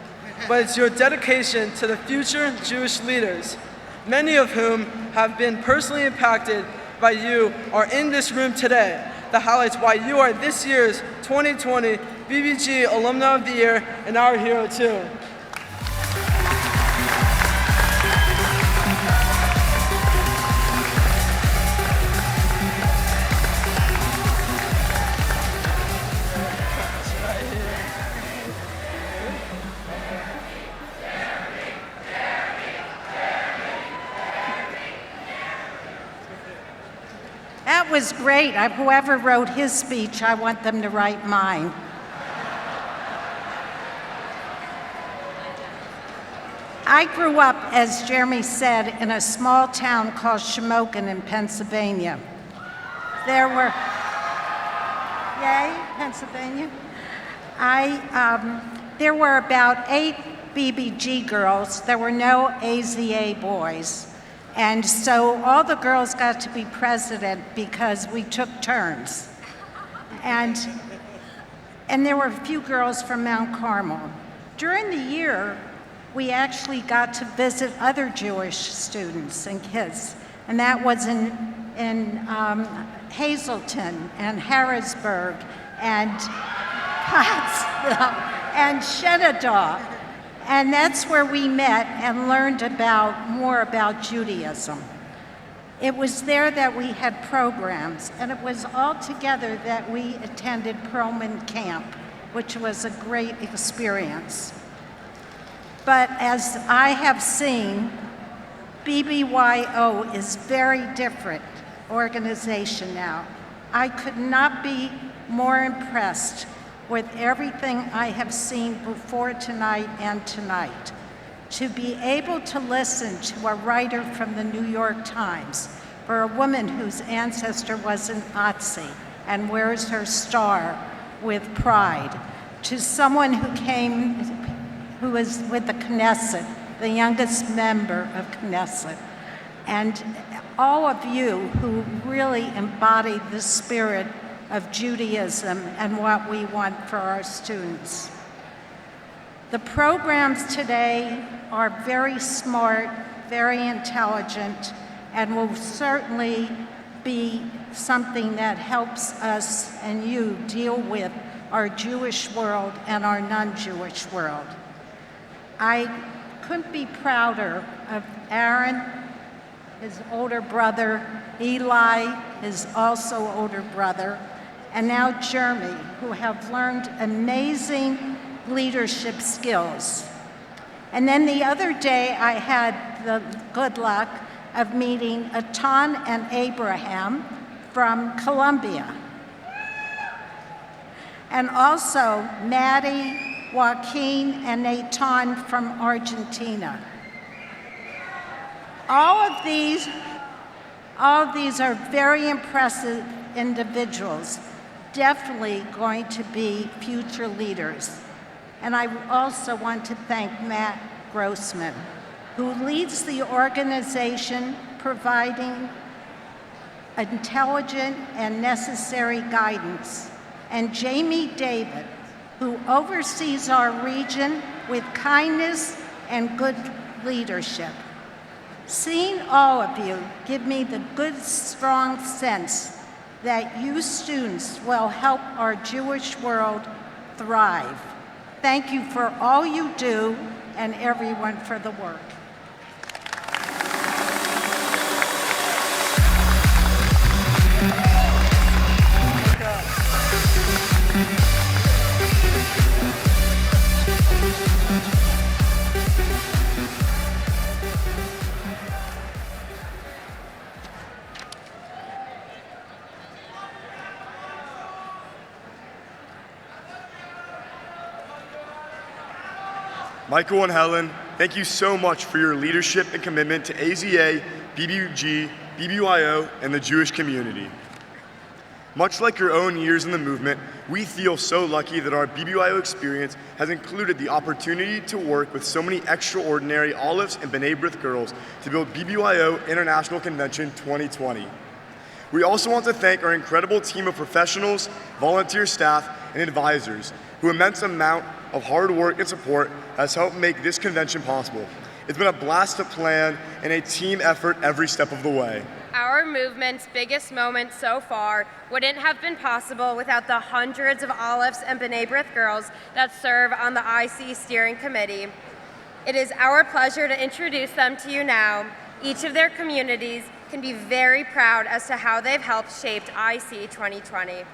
But it's your dedication to the future Jewish leaders, many of whom have been personally impacted by you, are in this room today, that highlights why you are this year's 2020 BBG Alumni of the Year and our hero too. That was great. Whoever wrote his speech, I want them to write mine. I grew up, as Jeremy said, in a small town called Shamokin in Pennsylvania. There were, yay, Pennsylvania. There were about 8 BBG girls. There were no AZA boys. And so all the girls got to be president because we took turns. And there were a few girls from Mount Carmel. During the year, we actually got to visit other Jewish students and kids. And that was in Hazleton and Harrisburg and Pottsville and Shenandoah. And that's where we met and learned more about Judaism. It was there that we had programs, and it was all together that we attended Perlman Camp, which was a great experience. But as I have seen, BBYO is very different organization now. I could not be more impressed with everything I have seen before tonight and tonight. To be able to listen to a writer from the New York Times, for a woman whose ancestor was an Nazi and wears her star with pride, to someone who was with the Knesset, the youngest member of Knesset, and all of you who really embody the spirit of Judaism and what we want for our students. The programs today are very smart, very intelligent, and will certainly be something that helps us and you deal with our Jewish world and our non-Jewish world. I couldn't be prouder of Aaron, his older brother, Eli, his also older brother, and now Jeremy, who have learned amazing leadership skills. And then the other day, I had the good luck of meeting Atan and Abraham from Colombia. And also Maddie, Joaquin, and Atan from Argentina. All of these are very impressive individuals, definitely going to be future leaders. And I also want to thank Matt Grossman, who leads the organization providing intelligent and necessary guidance, and Jamie David, who oversees our region with kindness and good leadership. Seeing all of you give me the good, strong sense that you students will help our Jewish world thrive. Thank you for all you do and everyone for the work. Michael and Helen, thank you so much for your leadership and commitment to AZA, BBG, BBYO, and the Jewish community. Much like your own years in the movement, we feel so lucky that our BBYO experience has included the opportunity to work with so many extraordinary Olives and B'nai B'rith girls to build BBYO International Convention 2020. We also want to thank our incredible team of professionals, volunteer staff, and advisors, whose immense amount of hard work and support has helped make this convention possible. It's been a blast to plan and a team effort every step of the way. Our movement's biggest moment so far wouldn't have been possible without the hundreds of Olives and B'nai B'rith girls that serve on the IC Steering Committee. It is our pleasure to introduce them to you now. Each of their communities can be very proud as to how they've helped shape IC 2020.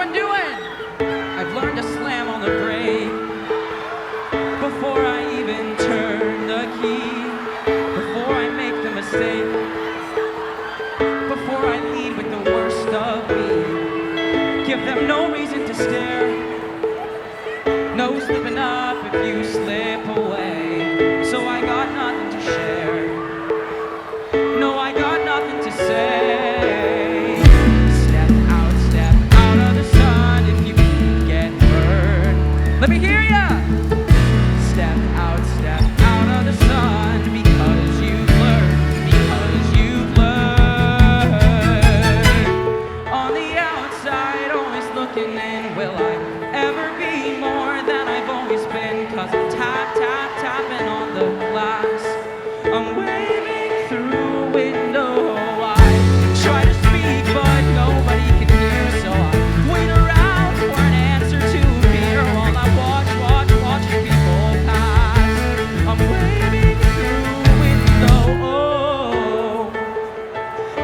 everyone doing? I've learned to slam on the brake before I even turn the key, before I make the mistake, before I lead with the worst of me. Give them no reason to stare, no slipping up if you slip away. So I got nothing to share, no, I got nothing to say. Step out of the sun if you get burned. Let me hear ya! Step out of the sun because you've learned. On the outside, always looking in, will I ever be more than I've always been? 'Cause I'm tapping on the glass, I'm waving through a window. I try to speak but nobody can hear, so I wait around for an answer to appear while I watching people pass. I'm waving through a window. Oh,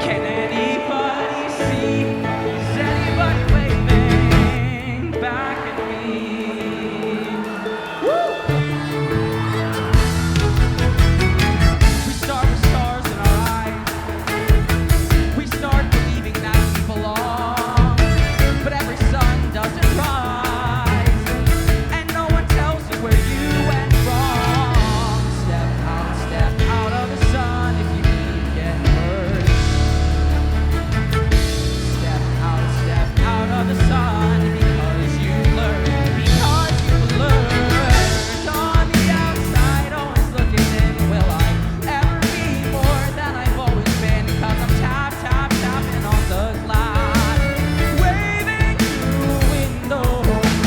can anybody see? Is anybody waving back at me? Woo! We start with stars in our eyes. We start believing that we belong, but every sun doesn't rise, and no one tells you where you went wrong. Step out of the sun if you get hurt. Step out of the sun because you learned, On the outside, always looking in, will I ever be more than I've always been? 'Cause I'm tapping on the glass, waving through a window.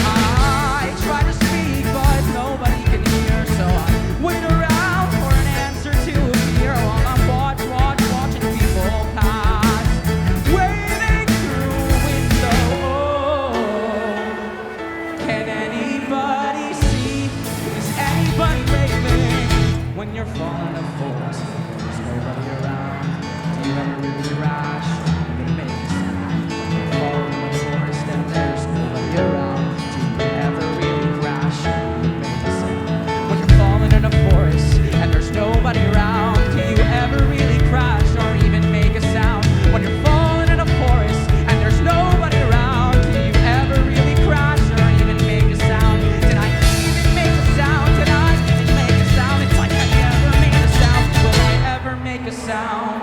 I try to speak but nobody can hear, so I wait around for an answer to appear while I'm watching people pass, waving through a window. Can anybody see? Is anybody waving when you're falling a forest? There's nobody around. Do you ever really crash? It makes sense. When you're falling in a forest and there's nobody around. Do you ever really crash? It makes sense. When you're falling in a forest and there's nobody around, do you ever really crash or even make a sound? When you're falling in a forest and there's nobody around, do you ever really crash or even make a sound? Did I even make a sound? Did I even make a sound? It's like I never made a sound. Will I ever make a sound?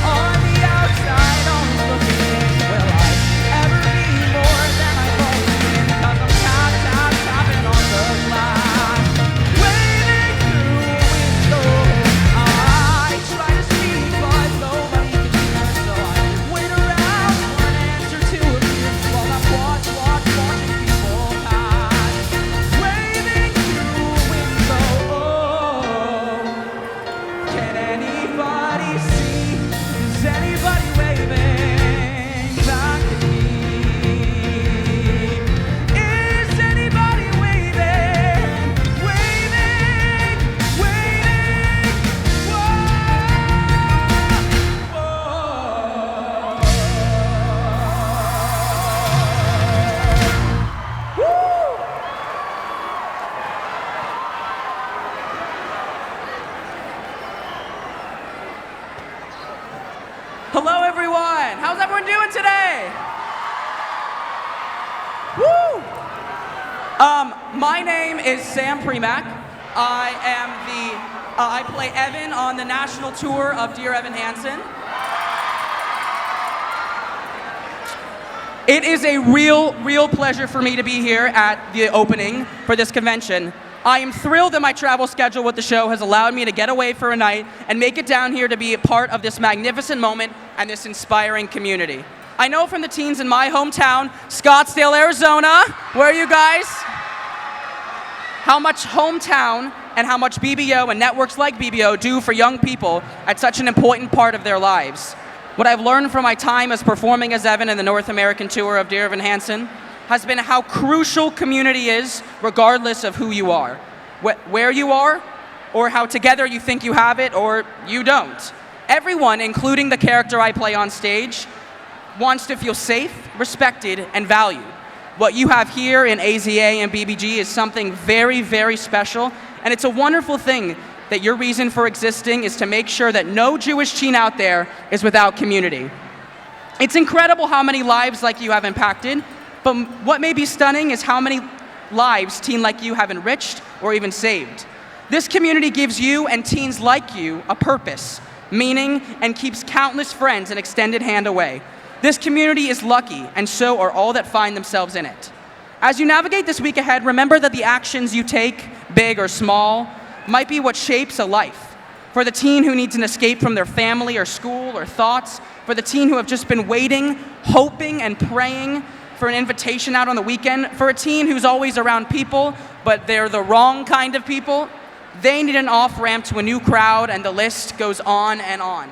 On the outside, always looking in, will I ever be more than I've always been? 'Cause I'm tapping on the glass, waving through a window. I try to speak but nobody can hear, so I wait around for an answer to appear while I watching people pass, waving through a window. Oh, can anybody see? Is anybody waving back at me? Is anybody waving? Hello, everyone. How's everyone doing today? Woo! My name is Sam Premack. I play Evan on the national tour of Dear Evan Hansen. It is a real pleasure for me to be here at the opening for this convention. I am thrilled that my travel schedule with the show has allowed me to get away for a night and make it down here to be a part of this magnificent moment and this inspiring community. I know from the teens in my hometown, Scottsdale, Arizona, where are you guys? How much hometown and how much BBYO and networks like BBYO do for young people at such an important part of their lives. What I've learned from my time as performing as Evan in the North American tour of Dear Evan Hansen has been how crucial community is regardless of who you are, where you are, or how together you think you have it or you don't. Everyone, including the character I play on stage, wants to feel safe, respected, and valued. What you have here in AZA and BBG is something very, very special, and it's a wonderful thing that your reason for existing is to make sure that no Jewish teen out there is without community. It's incredible how many lives like you have impacted, but what may be stunning is how many lives teen like you have enriched or even saved. This community gives you and teens like you a purpose, meaning, and keeps countless friends an extended hand away. This community is lucky, and so are all that find themselves in it. As you navigate this week ahead, remember that the actions you take, big or small, might be what shapes a life. For the teen who needs an escape from their family or school or thoughts, for the teen who have just been waiting, hoping, and praying for an invitation out on the weekend, for a teen who's always around people, but they're the wrong kind of people, they need an off-ramp to a new crowd, and the list goes on and on.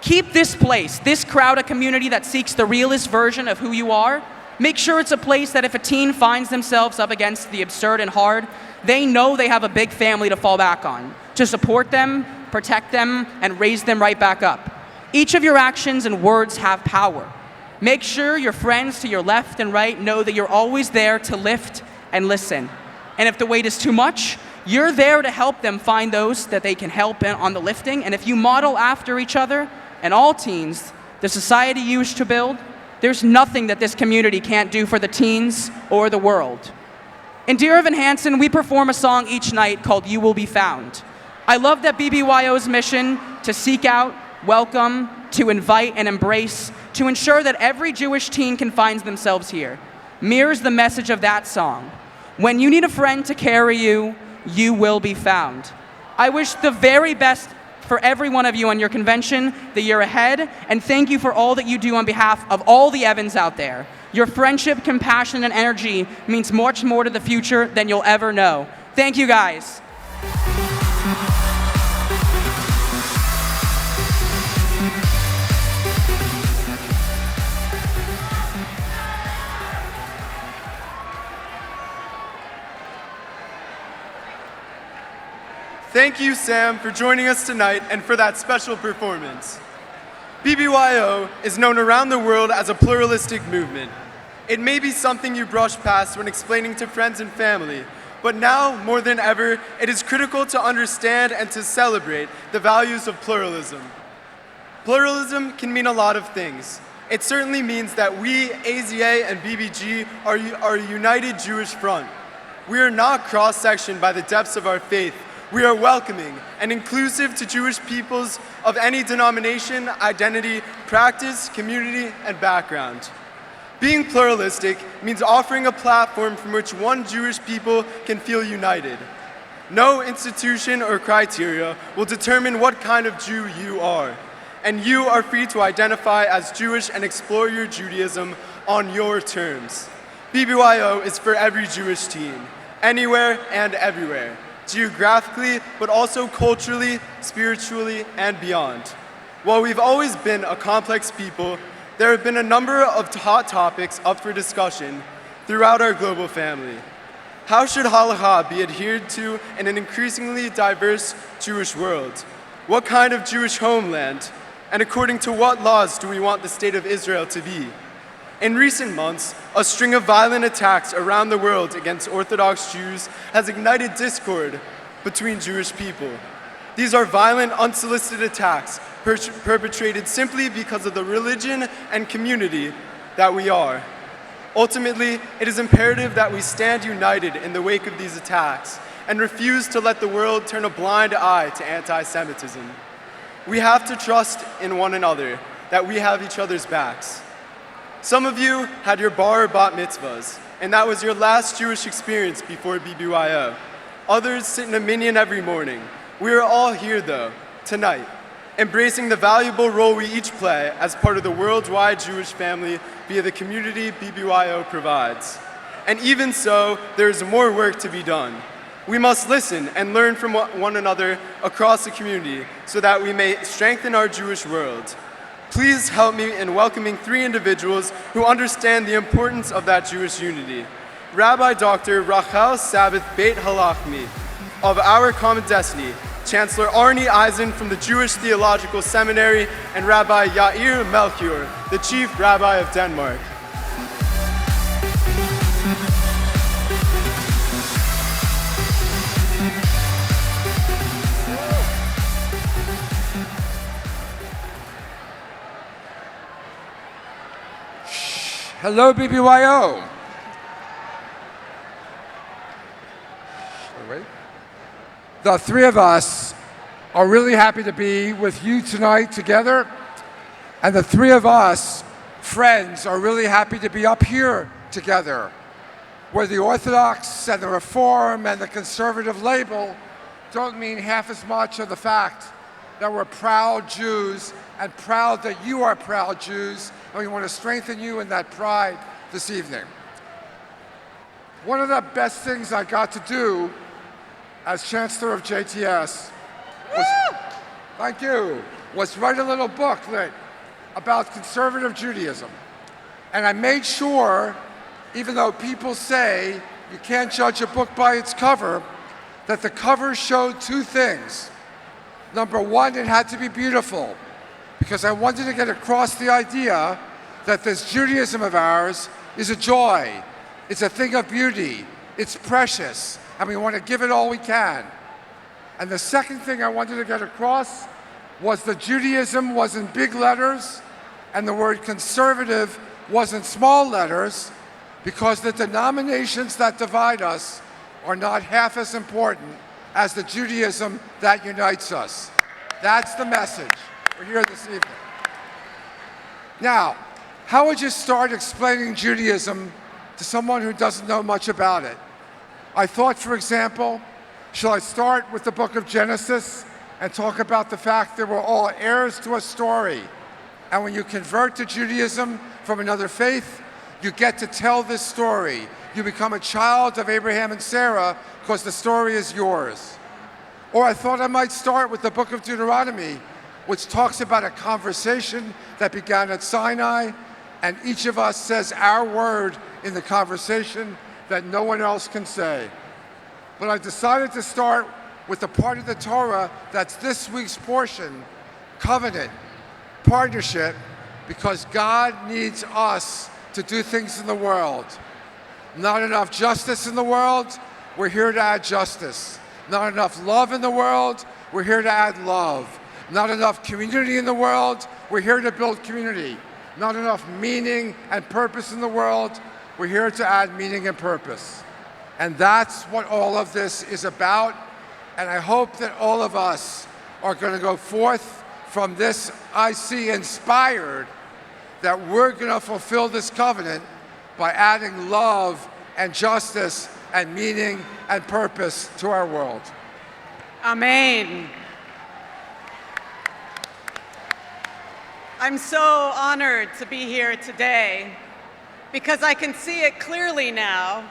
Keep this place, this crowd, a community that seeks the realest version of who you are. Make sure it's a place that if a teen finds themselves up against the absurd and hard, they know they have a big family to fall back on, to support them, protect them, and raise them right back up. Each of your actions and words have power. Make sure your friends to your left and right know that you're always there to lift and listen. And if the weight is too much, you're there to help them find those that they can help on the lifting. And if you model after each other and all teens, the society you wish to build, there's nothing that this community can't do for the teens or the world. In Dear Evan Hansen, we perform a song each night called You Will Be Found. I love that BBYO's mission to seek out, welcome, to invite and embrace, to ensure that every Jewish teen can find themselves here, mirrors the message of that song. When you need a friend to carry you, you will be found. I wish the very best for every one of you on your convention, the year ahead, and thank you for all that you do on behalf of all the Evans out there. Your friendship, compassion, and energy means much more to the future than you'll ever know. Thank you, guys. Thank you, Sam, for joining us tonight and for that special performance. BBYO is known around the world as a pluralistic movement. It may be something you brush past when explaining to friends and family, but now, more than ever, it is critical to understand and to celebrate the values of pluralism. Pluralism can mean a lot of things. It certainly means that we, AZA and BBG, are a united Jewish front. We are not cross-sectioned by the depths of our faith. We are welcoming and inclusive to Jewish peoples of any denomination, identity, practice, community, and background. Being pluralistic means offering a platform from which one Jewish people can feel united. No institution or criteria will determine what kind of Jew you are, and you are free to identify as Jewish and explore your Judaism on your terms. BBYO is for every Jewish teen, anywhere and everywhere, geographically, but also culturally, spiritually, and beyond. While we've always been a complex people, there have been a number of hot topics up for discussion throughout our global family. How should halakha be adhered to in an increasingly diverse Jewish world? What kind of Jewish homeland? And according to what laws do we want the state of Israel to be? In recent months, a string of violent attacks around the world against Orthodox Jews has ignited discord between Jewish people. These are violent, unsolicited attacks perpetrated simply because of the religion and community that we are. Ultimately, it is imperative that we stand united in the wake of these attacks and refuse to let the world turn a blind eye to anti-Semitism. We have to trust in one another, that we have each other's backs. Some of you had your bar or bat mitzvahs, and that was your last Jewish experience before BBYO. Others sit in a minyan every morning. We are all here, though, tonight, embracing the valuable role we each play as part of the worldwide Jewish family via the community BBYO provides. And even so, there is more work to be done. We must listen and learn from one another across the community so that we may strengthen our Jewish world. Please help me in welcoming three individuals who understand the importance of that Jewish unity. Rabbi Dr. Rachel Sabbath Beit Halachmi of Our Common Destiny, Chancellor Arnie Eisen from the Jewish Theological Seminary, and Rabbi Yair Melchior, the Chief Rabbi of Denmark. Hello, BBYO. The three of us are really happy to be with you tonight together. And the three of us, friends, are really happy to be up here together, where the Orthodox and the Reform and the conservative label don't mean half as much of the fact that we're proud Jews and proud that you are proud Jews, and we want to strengthen you in that pride this evening. One of the best things I got to do as Chancellor of JTS was write a little booklet about conservative Judaism. And I made sure, even though people say you can't judge a book by its cover, that the cover showed two things. Number one, it had to be beautiful, because I wanted to get across the idea that this Judaism of ours is a joy, it's a thing of beauty, it's precious, and we want to give it all we can. And the second thing I wanted to get across was that Judaism was in big letters and the word conservative was in small letters, because the denominations that divide us are not half as important as the Judaism that unites us. That's the message. We're here this evening. Now, how would you start explaining Judaism to someone who doesn't know much about it? I thought, for example, shall I start with the book of Genesis and talk about the fact that we're all heirs to a story, and when you convert to Judaism from another faith, you get to tell this story. You become a child of Abraham and Sarah because the story is yours. Or I thought I might start with the book of Deuteronomy, which talks about a conversation that began at Sinai, and each of us says our word in the conversation that no one else can say. But I decided to start with the part of the Torah that's this week's portion, covenant, partnership, because God needs us to do things in the world. Not enough justice in the world, we're here to add justice. Not enough love in the world, we're here to add love. Not enough community in the world, we're here to build community. Not enough meaning and purpose in the world, we're here to add meaning and purpose. And that's what all of this is about. And I hope that all of us are going to go forth from this IC inspired, that we're going to fulfill this covenant by adding love and justice and meaning and purpose to our world. Amen. I'm so honored to be here today because I can see it clearly now.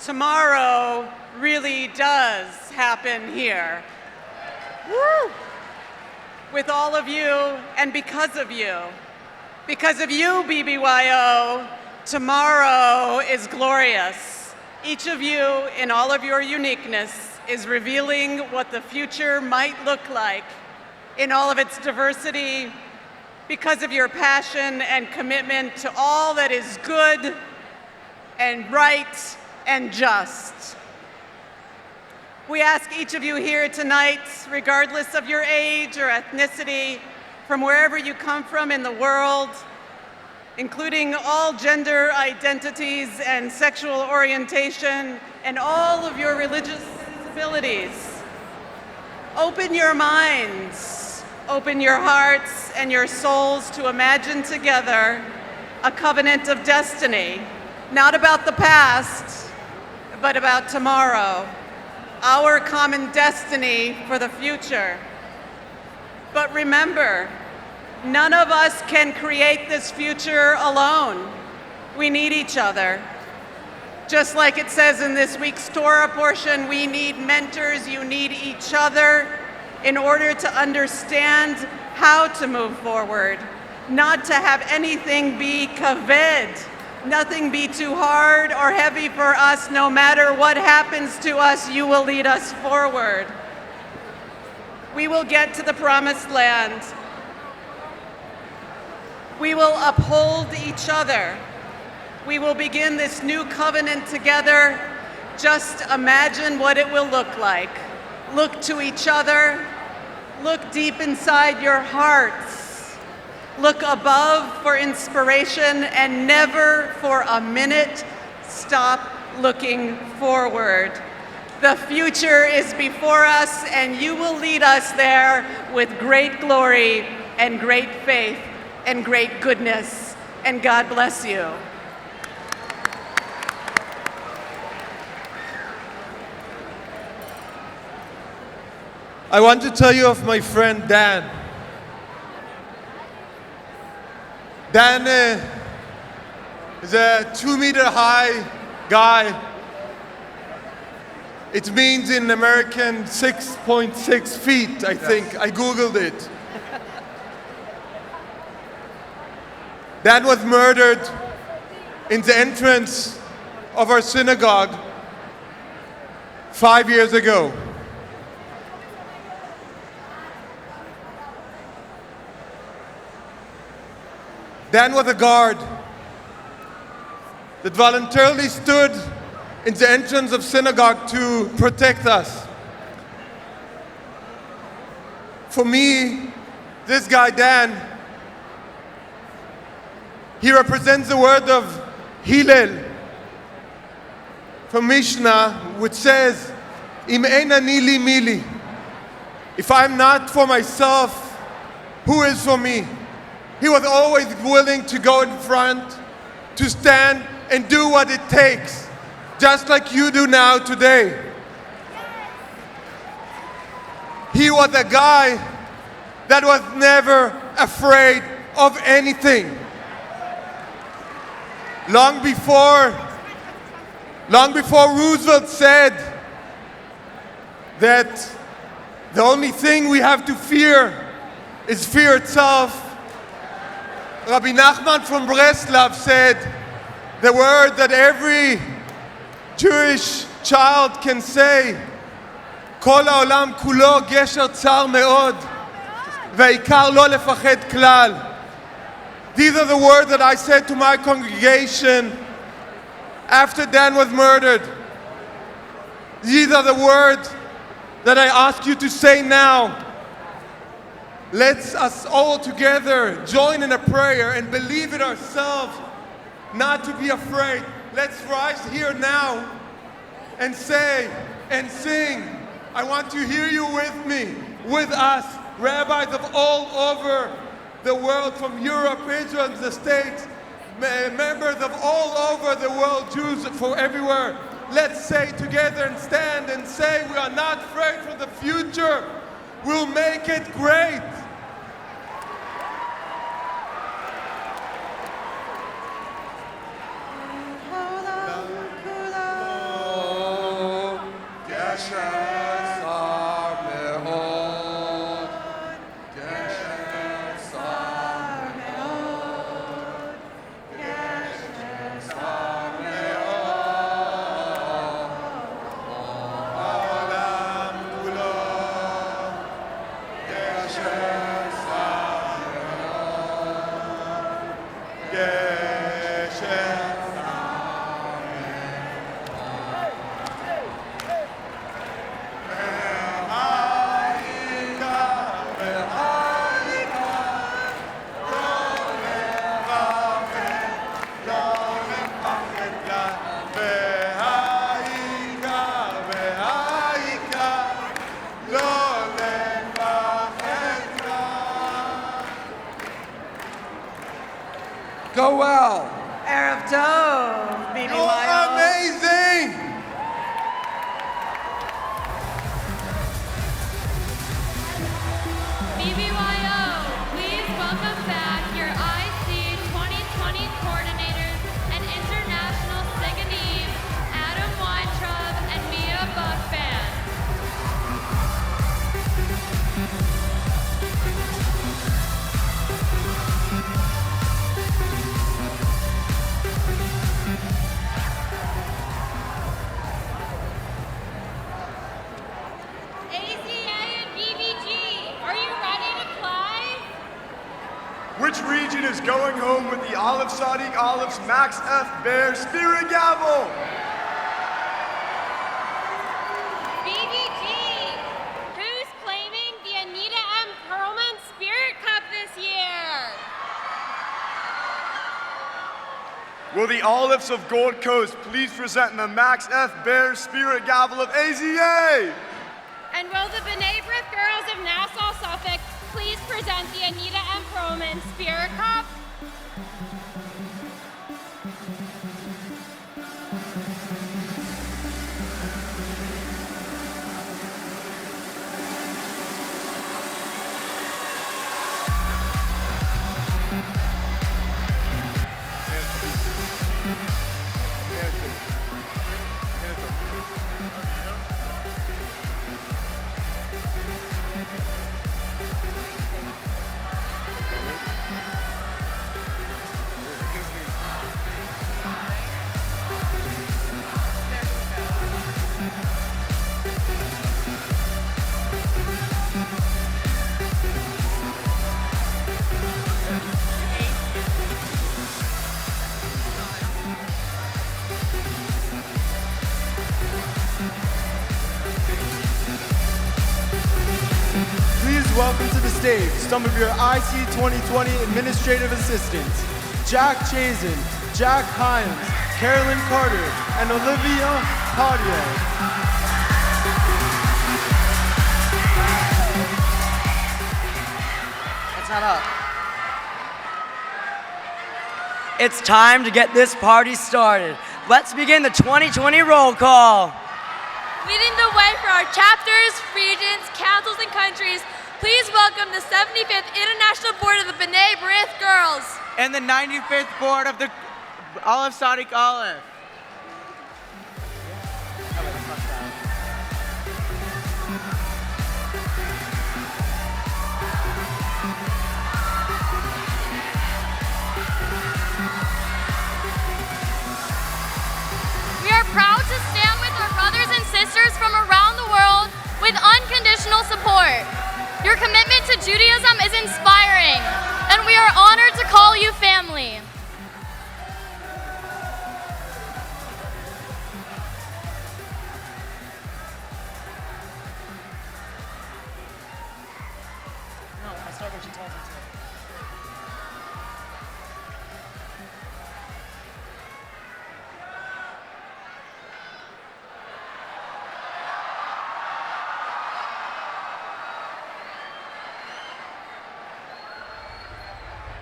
Tomorrow really does happen here. Woo! With all of you and because of you. Because of you, BBYO, tomorrow is glorious. Each of you, in all of your uniqueness, is revealing what the future might look like in all of its diversity, because of your passion and commitment to all that is good and right and just. We ask each of you here tonight, regardless of your age or ethnicity, from wherever you come from in the world, including all gender identities and sexual orientation, and all of your religious sensibilities, open your minds, open your hearts and your souls to imagine together a covenant of destiny, not about the past, but about tomorrow, our common destiny for the future. But remember, none of us can create this future alone. We need each other. Just like it says in this week's Torah portion, we need mentors, you need each other in order to understand how to move forward, not to have anything be kaved, nothing be too hard or heavy for us. No matter what happens to us, you will lead us forward. We will get to the promised land. We will uphold each other. We will begin this new covenant together. Just imagine what it will look like. Look to each other. Look deep inside your hearts. Look above for inspiration and never for a minute stop looking forward. The future is before us, and you will lead us there with great glory and great faith and great goodness. And God bless you. I want to tell you of my friend Dan. Dan is a 2-meter high guy. It means in American 6.6 feet, I think. I Googled it. Dan was murdered in the entrance of our synagogue 5 years ago. Dan was a guard that voluntarily stood in the entrance of synagogue to protect us. For me, this guy Dan, he represents the word of Hillel from Mishnah, which says, Im ein ani li mi li. If I'm not for myself, who is for me? He was always willing to go in front, to stand and do what it takes, just like you do now today. He was a guy that was never afraid of anything. Long before Roosevelt said that the only thing we have to fear is fear itself, Rabbi Nachman from Breslov said the word that every Jewish child can say, Kol ha'olam kulo gesher tzar me'od, ve'ikar lo lefached klal. These are the words that I said to my congregation after Dan was murdered. These are the words that I ask you to say now. Let's us all together join in a prayer and believe in ourselves, not to be afraid. Let's rise here now and say and sing. I want to hear you with me, with us, rabbis of all over the world, from Europe, Israel, and the States, members of all over the world, Jews from everywhere. Let's say together and stand and say, we are not afraid for the future. We'll make it great. Go well. Erev Tov, BBYO. Amazing! BBYO, please welcome back your IC 2020 coordinators and international Siganese, Adam Weintraub and Mia Buckband. Which region is going home with the Aleph Sadiq Aleph's Max F. Bear Spirit Gavel? BBG, who's claiming the Anita M. Perlman Spirit Cup this year? Will the Olives of Gold Coast please present the Max F. Bear Spirit Gavel of AZA? And will the B'nai B'rith girls of Nassau, Suffolk please present the Anita M. Perlman Spirit Cup? Welcome to the stage some of your IC 2020 administrative assistants, Jack Chazen, Jack Hines, Carolyn Carter, and Olivia Cartier. That's not up. It's time to get this party started. Let's begin the 2020 roll call. Leading the way for our chapters, regions, councils, and countries, please welcome the 75th International Board of the B'nai B'rith Girls. And the 95th Board of the Olive Sadiq Olive. We are proud to stand with our brothers and sisters from around the world with unconditional support. Your commitment to Judaism is inspiring, and we are honored to call you family. No, I start when she tells me to.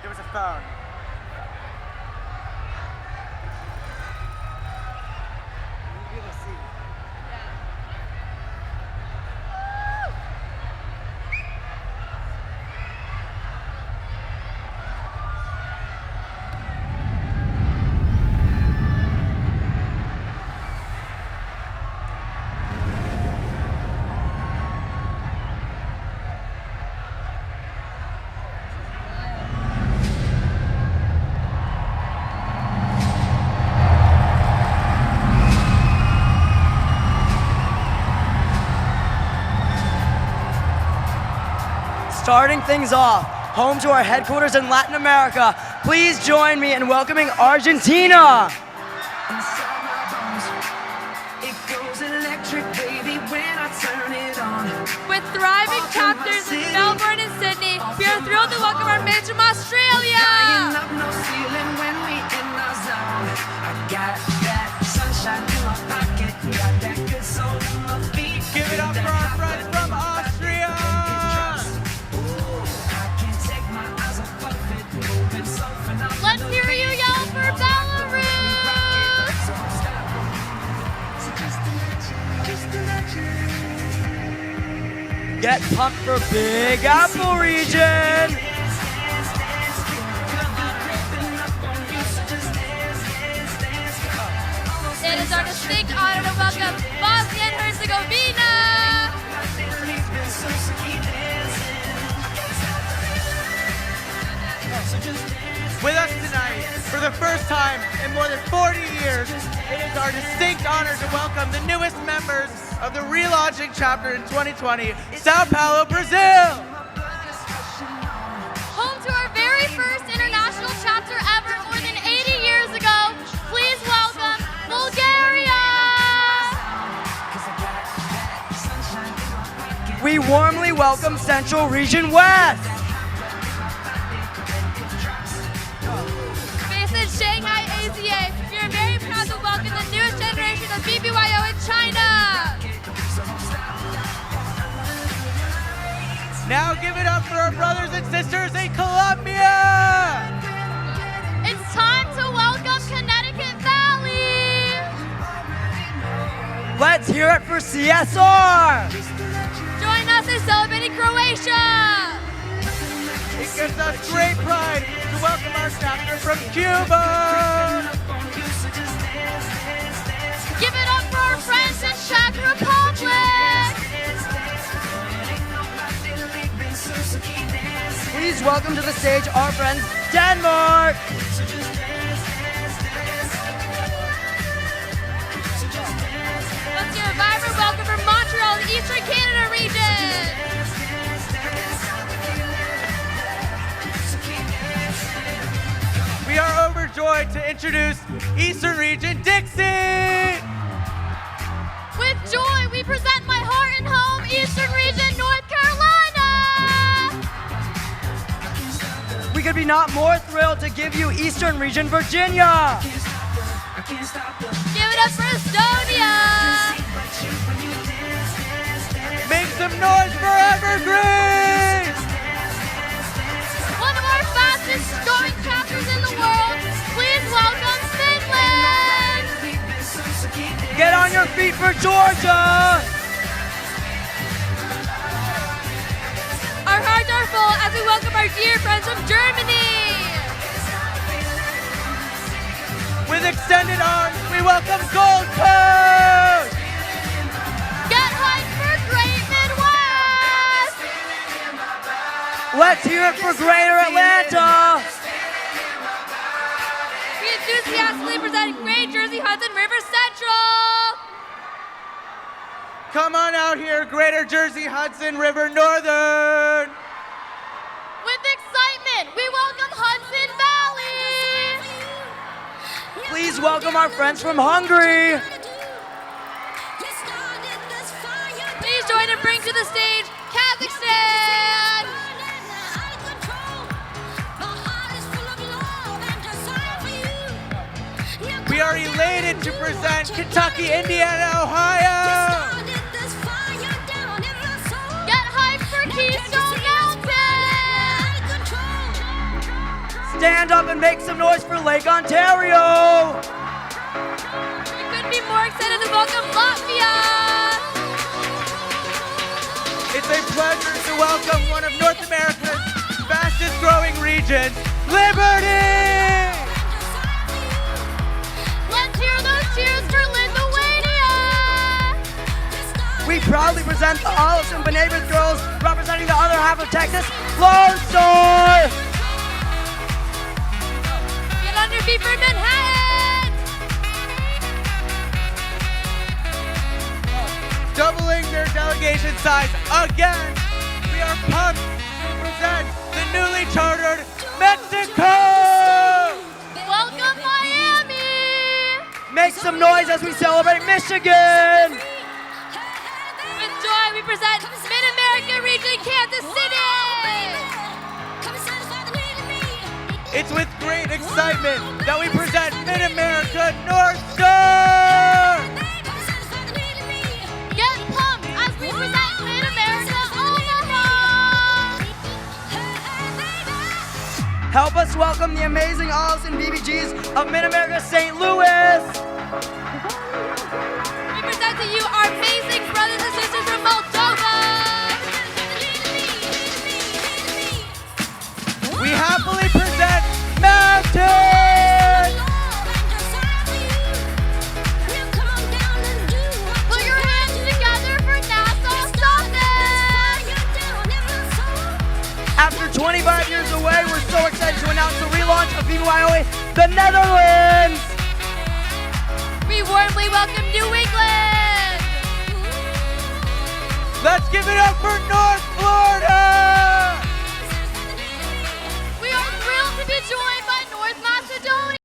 There was a phone. Starting things off, home to our headquarters in Latin America, please join me in welcoming Argentina. With thriving chapters in Melbourne and Sydney, we are thrilled to welcome our mates from Australia. Give it up for our friends from Austria. Let's hear you yell for Belarus! Get pumped for Big Apple region. It is our distinct honor to welcome Bosnia and Herzegovina! With us tonight, for the first time in more than 40 years, it is our distinct honor to welcome the newest members of the relaunching chapter in 2020, Sao Paulo, Brazil. Home to our very first international chapter ever more than 80 years ago, please welcome Bulgaria! We warmly welcome Central Region West. Based in Shanghai, AZA, we are very proud to welcome the newest generation of BBYO in China. Now give it up for our brothers and sisters in Colombia! It's time to welcome Connecticut Valley. Let's hear it for CSR! Join us in celebrating Croatia. It gives us great pride to welcome our chapter from Cuba! Give it up for our friends in Czech Republic. Please welcome to the stage our friends Denmark! Let's give a vibrant welcome from Montreal, the Eastern Canada region. We are overjoyed to introduce Eastern Region Dixie! With joy, we present my heart and home, Eastern Region, North Carolina. We could be not more thrilled to give you Eastern Region Virginia! Give it up for Estonia. Make some noise for Evergreen! One of our fastest growing chapters in the world. Please welcome Finland. Get on your feet for Georgia! Our hearts are full as we welcome our dear friends from Germany. With extended arms, we welcome Gold Coast! Get hyped for Great Midwest. Let's hear it for Greater Atlanta! We enthusiastically present Great Jersey Hudson River Central. Come on out here, Greater Jersey Hudson River Northern! With excitement, we welcome Hudson Valley. Please welcome our friends from Hungary! Please join and bring to the stage Kazakhstan. We are elated to present Kentucky, Indiana, Ohio! Get hyped for Keystone Mountain. Stand up and make some noise for Lake Ontario! We couldn't be more excited to welcome Latvia. It's a pleasure to welcome one of North America's fastest growing regions, Liberty! Let's hear those cheers for Lithuania. We proudly present the Olives and B'nai B'rith girls representing the other half of Texas, Lone Star! Get on your feet for Manhattan. Doubling their delegation size again, we are pumped to present the newly chartered Mexico! Welcome Miami. Make some noise as we celebrate Michigan! With joy, we present Mid-America Region, Kansas City. It's with great excitement that we present Mid-America North Star! Get pumped as we present Mid-America Omaha. Help us welcome the amazing Olives and BBGs of Mid-America St. Louis! We present to you our amazing brothers and sisters from Moldova. We happily present Mountain! Put your hands together for Nassau Summit. After 25 years away, we're so excited to announce the relaunch of BBYO the Netherlands! We warmly welcome New England. Let's give it up for North Florida! We are thrilled to be joined by North Macedonia.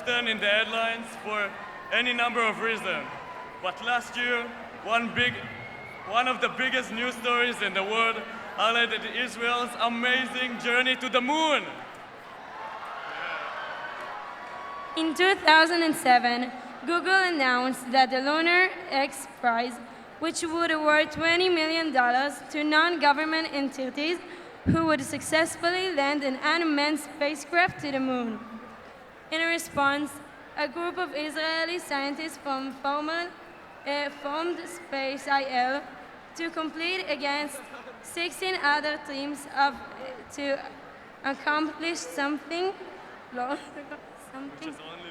often in the headlines for any number of reasons. But last year, one of the biggest news stories in the world highlighted Israel's amazing journey to the moon. In 2007, Google announced that the Lunar X Prize, which would award $20 million to non-government entities who would successfully land an unmanned spacecraft to the moon. In response, a group of Israeli scientists formed Space.il to compete against 16 other teams to accomplish something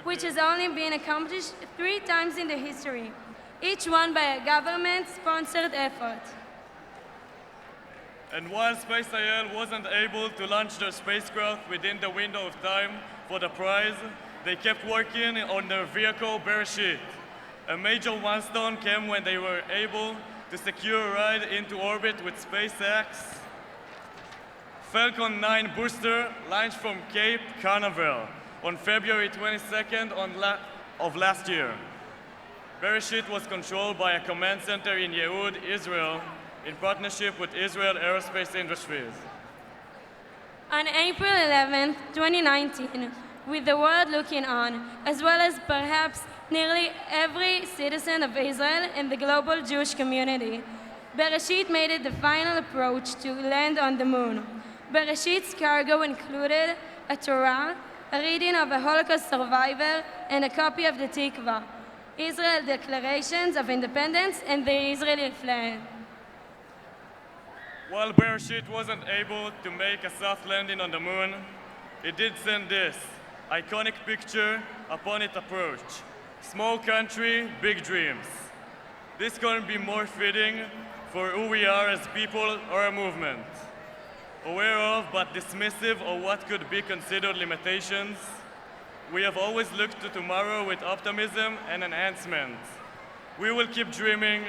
which has only been accomplished 3 times in the history, each one by a government-sponsored effort. And while Space.il wasn't able to launch their spacecraft within the window of time for the prize, they kept working on their vehicle Bereshit. A major milestone came when they were able to secure a ride into orbit with SpaceX Falcon 9 booster launched from Cape Canaveral on February 22nd of last year. Bereshit was controlled by a command center in Yehud, Israel, in partnership with Israel Aerospace Industries. On April 11, 2019, with the world looking on, as well as perhaps nearly every citizen of Israel and the global Jewish community, Bereshit made it the final approach to land on the moon. Bereshit's cargo included a Torah, a reading of a Holocaust survivor, and a copy of the Tikva, Israel's Declarations of Independence, and the Israeli flag. While Bereshit wasn't able to make a soft landing on the moon, it did send this iconic picture upon its approach. Small country, big dreams. This couldn't be more fitting for who we are as people or a movement. Aware of but dismissive of what could be considered limitations, we have always looked to tomorrow with optimism and enhancement. We will keep dreaming,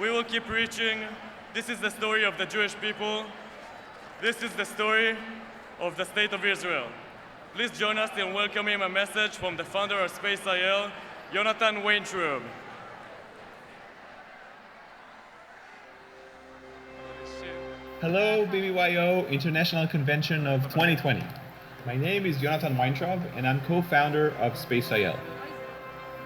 we will keep reaching. This is the story of the Jewish people. This is the story of the State of Israel. Please join us in welcoming a message from the founder of Space.il, Jonathan Weintraub. Hello, BBYO International Convention of 2020. My name is Jonathan Weintraub, and I'm co-founder of Space.il.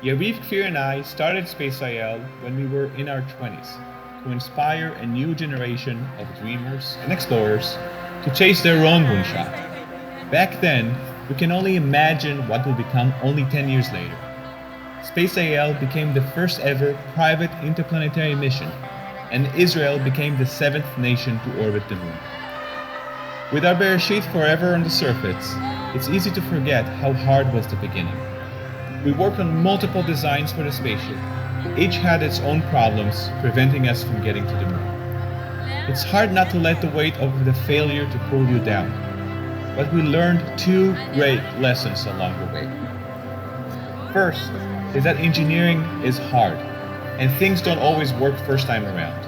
Yariv Kfir and I started Space.il when we were in our 20s to inspire a new generation of dreamers and explorers to chase their own moonshot. Back then, we can only imagine what will become only 10 years later. Space.il became the first ever private interplanetary mission, and Israel became the 7th nation to orbit the moon. With our Bereshit forever on the surface, it's easy to forget how hard was the beginning. We worked on multiple designs for the spaceship. Each had its own problems, preventing us from getting to the moon. It's hard not to let the weight of the failure to pull you down, but we learned 2 great lessons along the way. First is that engineering is hard, and things don't always work first time around.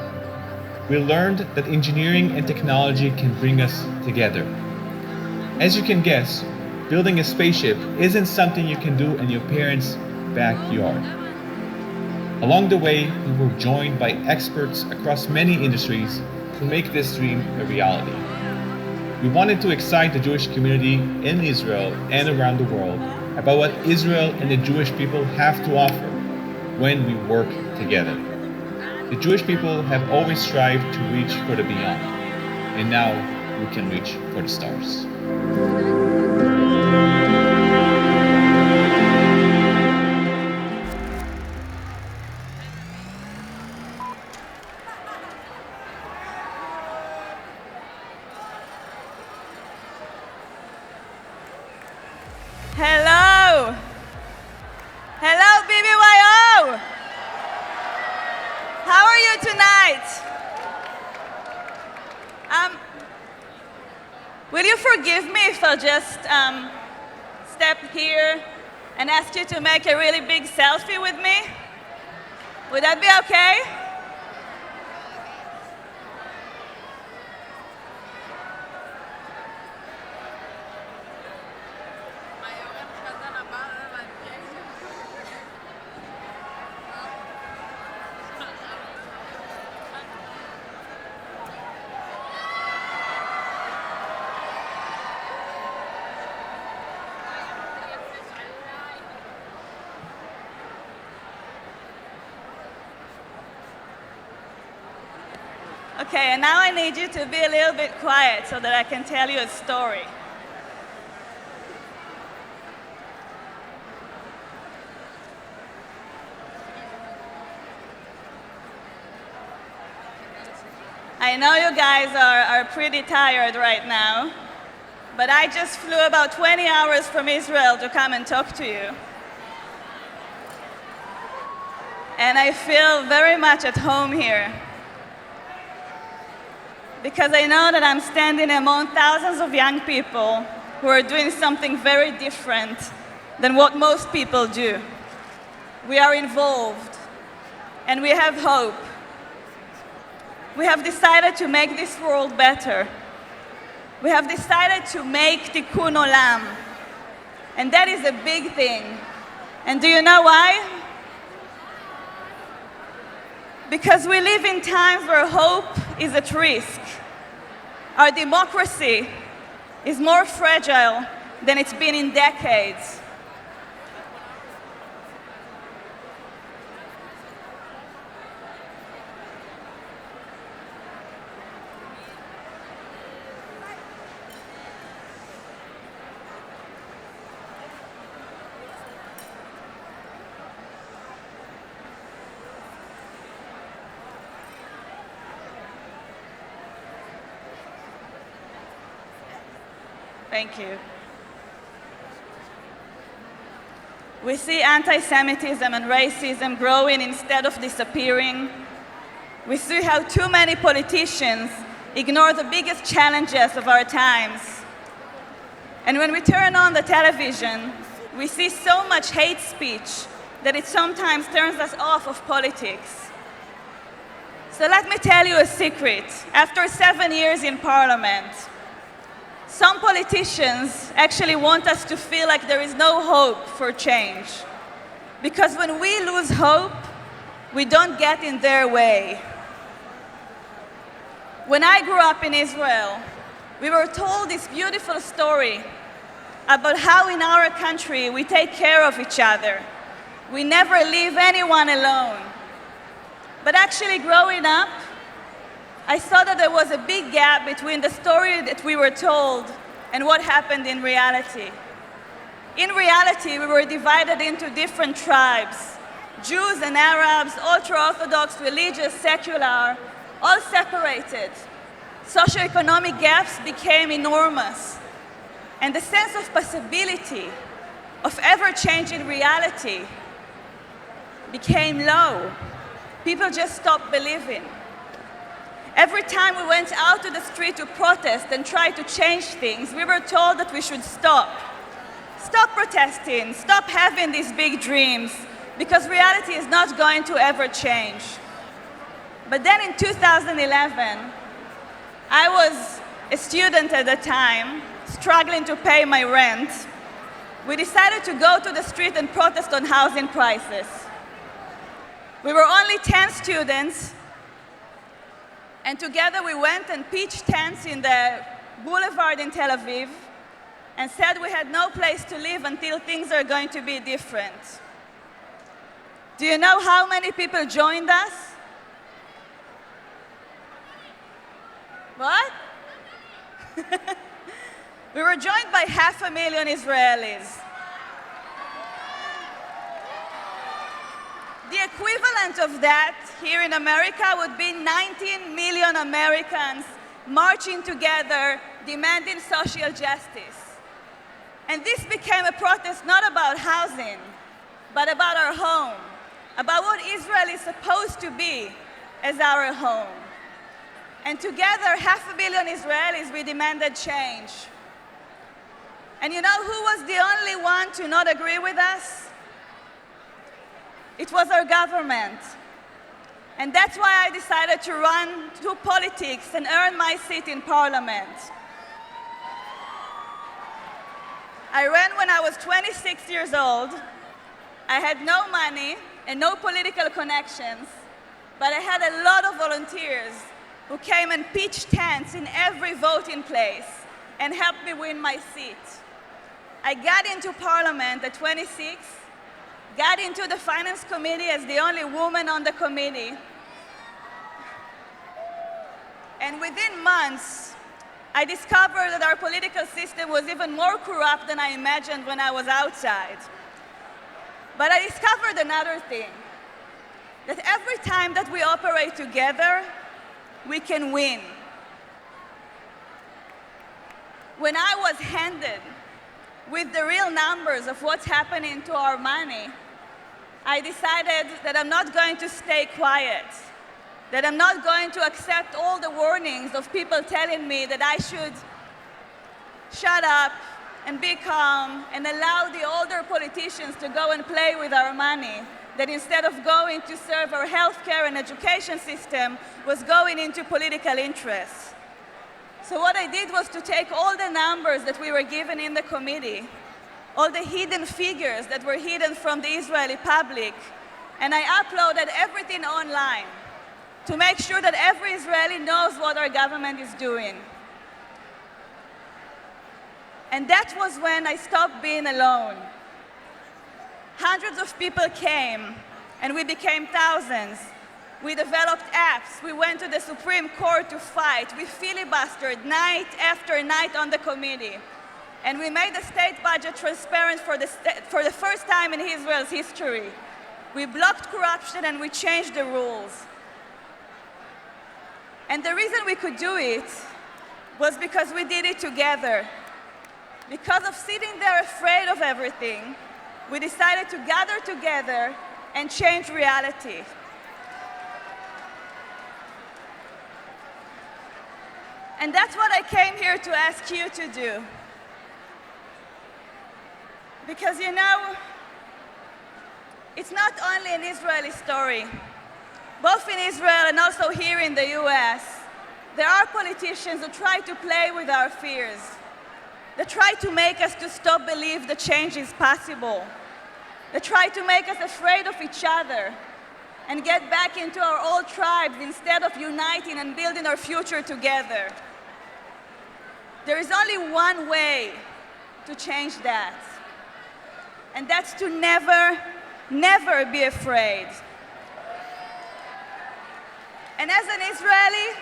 We learned that engineering and technology can bring us together. As you can guess, building a spaceship isn't something you can do in your parents' backyard. Along the way, we were joined by experts across many industries to make this dream a reality. We wanted to excite the Jewish community in Israel and around the world about what Israel and the Jewish people have to offer when we work together. The Jewish people have always strived to reach for the beyond, and now we can reach for the stars. Hello! Hello, BBYO! How are you tonight? Will you forgive me if I'll just step here and ask you to make a really big selfie with me? Would that be okay? Okay, and now I need you to be a little bit quiet so that I can tell you a story. I know you guys are pretty tired right now, but I just flew about 20 hours from Israel to come and talk to you. And I feel very much at home here, because I know that I'm standing among thousands of young people who are doing something very different than what most people do. We are involved, and we have hope. We have decided to make this world better. We have decided to make tikkun olam, and that is a big thing. And do you know why? Because we live in times where hope is at risk. Our democracy is more fragile than it's been in decades. Thank you. We see anti-Semitism and racism growing instead of disappearing. We see how too many politicians ignore the biggest challenges of our times. And when we turn on the television, we see so much hate speech that it sometimes turns us off of politics. So let me tell you a secret. After 7 years in Parliament, some politicians actually want us to feel like there is no hope for change. Because when we lose hope, we don't get in their way. When I grew up in Israel, we were told this beautiful story about how in our country we take care of each other. We never leave anyone alone. But actually growing up, I saw that there was a big gap between the story that we were told and what happened in reality. In reality, we were divided into different tribes, Jews and Arabs, ultra-Orthodox, religious, secular, all separated. Socioeconomic gaps became enormous, and the sense of possibility of ever-changing reality became low. People just stopped believing. Every time we went out to the street to protest and try to change things, we were told that we should stop. Stop protesting, stop having these big dreams, because reality is not going to ever change. But then in 2011, I was a student at the time, struggling to pay my rent. We decided to go to the street and protest on housing prices. We were only 10 students, and together we went and pitched tents in the boulevard in Tel Aviv and said we had no place to live until things are going to be different. Do you know how many people joined us? What? We were joined by 500,000 Israelis. The equivalent of that here in America would be 19 million Americans marching together, demanding social justice. And this became a protest not about housing, but about our home, about what Israel is supposed to be as our home. And together, 500 million Israelis, we demanded change. And you know who was the only one to not agree with us? It was our government. And that's why I decided to run to politics and earn my seat in Parliament. I ran when I was 26 years old. I had no money and no political connections, but I had a lot of volunteers who came and pitched tents in every voting place and helped me win my seat. I got into Parliament at 26, got into the Finance Committee as the only woman on the committee. And within months, I discovered that our political system was even more corrupt than I imagined when I was outside. But I discovered another thing, that every time that we operate together, we can win. When I was handed with the real numbers of what's happening to our money, I decided that I'm not going to stay quiet, that I'm not going to accept all the warnings of people telling me that I should shut up and be calm and allow the older politicians to go and play with our money, that instead of going to serve our healthcare and education system, was going into political interests. So what I did was to take all the numbers that we were given in the committee, all the hidden figures that were hidden from the Israeli public, and I uploaded everything online to make sure that every Israeli knows what our government is doing. And that was when I stopped being alone. Hundreds of people came, and we became thousands. We developed apps. We went to the Supreme Court to fight. We filibustered night after night on the committee. And we made the state budget transparent for the first time in Israel's history. We blocked corruption and we changed the rules. And the reason we could do it was because we did it together. Because of sitting there afraid of everything, we decided to gather together and change reality. And that's what I came here to ask you to do. Because, you know, it's not only an Israeli story. Both in Israel and also here in the US, there are politicians who try to play with our fears. They try to make us to stop believe that change is possible. They try to make us afraid of each other and get back into our old tribes instead of uniting and building our future together. There is only one way to change that. And that's to never, never be afraid. And as an Israeli,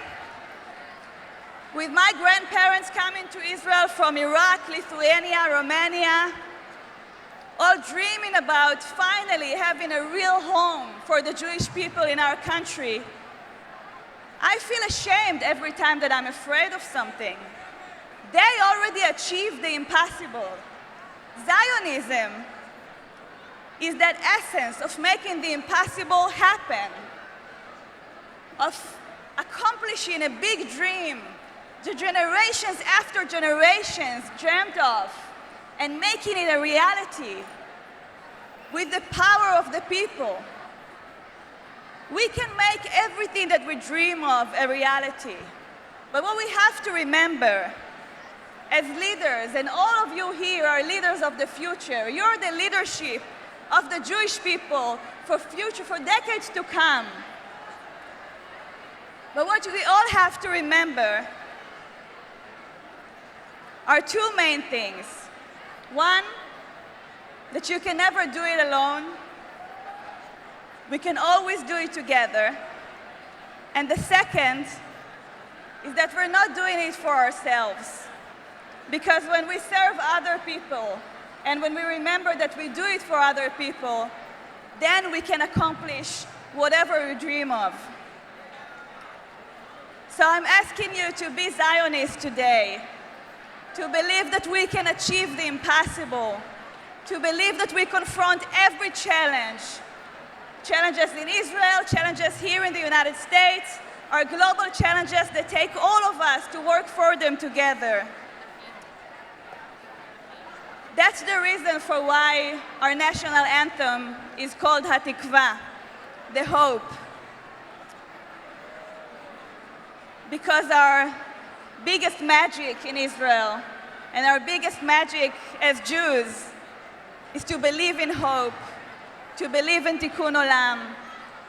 with my grandparents coming to Israel from Iraq, Lithuania, Romania, all dreaming about finally having a real home for the Jewish people in our country, I feel ashamed every time that I'm afraid of something. They already achieved the impossible. Zionism is that essence of making the impossible happen, of accomplishing a big dream that generations after generations dreamt of, and making it a reality with the power of the people. We can make everything that we dream of a reality. But what we have to remember as leaders, and all of you here are leaders of the future, you're the leadership of the Jewish people for decades to come. But what we all have to remember are two main things. One, that you can never do it alone. We can always do it together. And the second is that we're not doing it for ourselves. Because when we serve other people, and when we remember that we do it for other people, then we can accomplish whatever we dream of. So I'm asking you to be Zionists today, to believe that we can achieve the impossible, to believe that we confront every challenge, challenges in Israel, challenges here in the United States, are global challenges that take all of us to work for them together. That's the reason for why our national anthem is called Hatikva, the hope. Because our biggest magic in Israel and our biggest magic as Jews is to believe in hope, to believe in Tikkun Olam,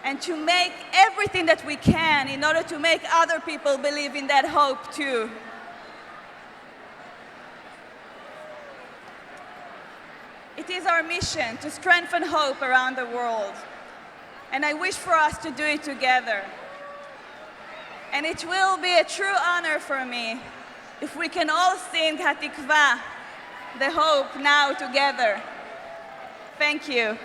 and to make everything that we can in order to make other people believe in that hope too. It is our mission to strengthen hope around the world, and I wish for us to do it together. and it will be a true honor for me if we can all sing Hatikva, the hope, now together. Thank you.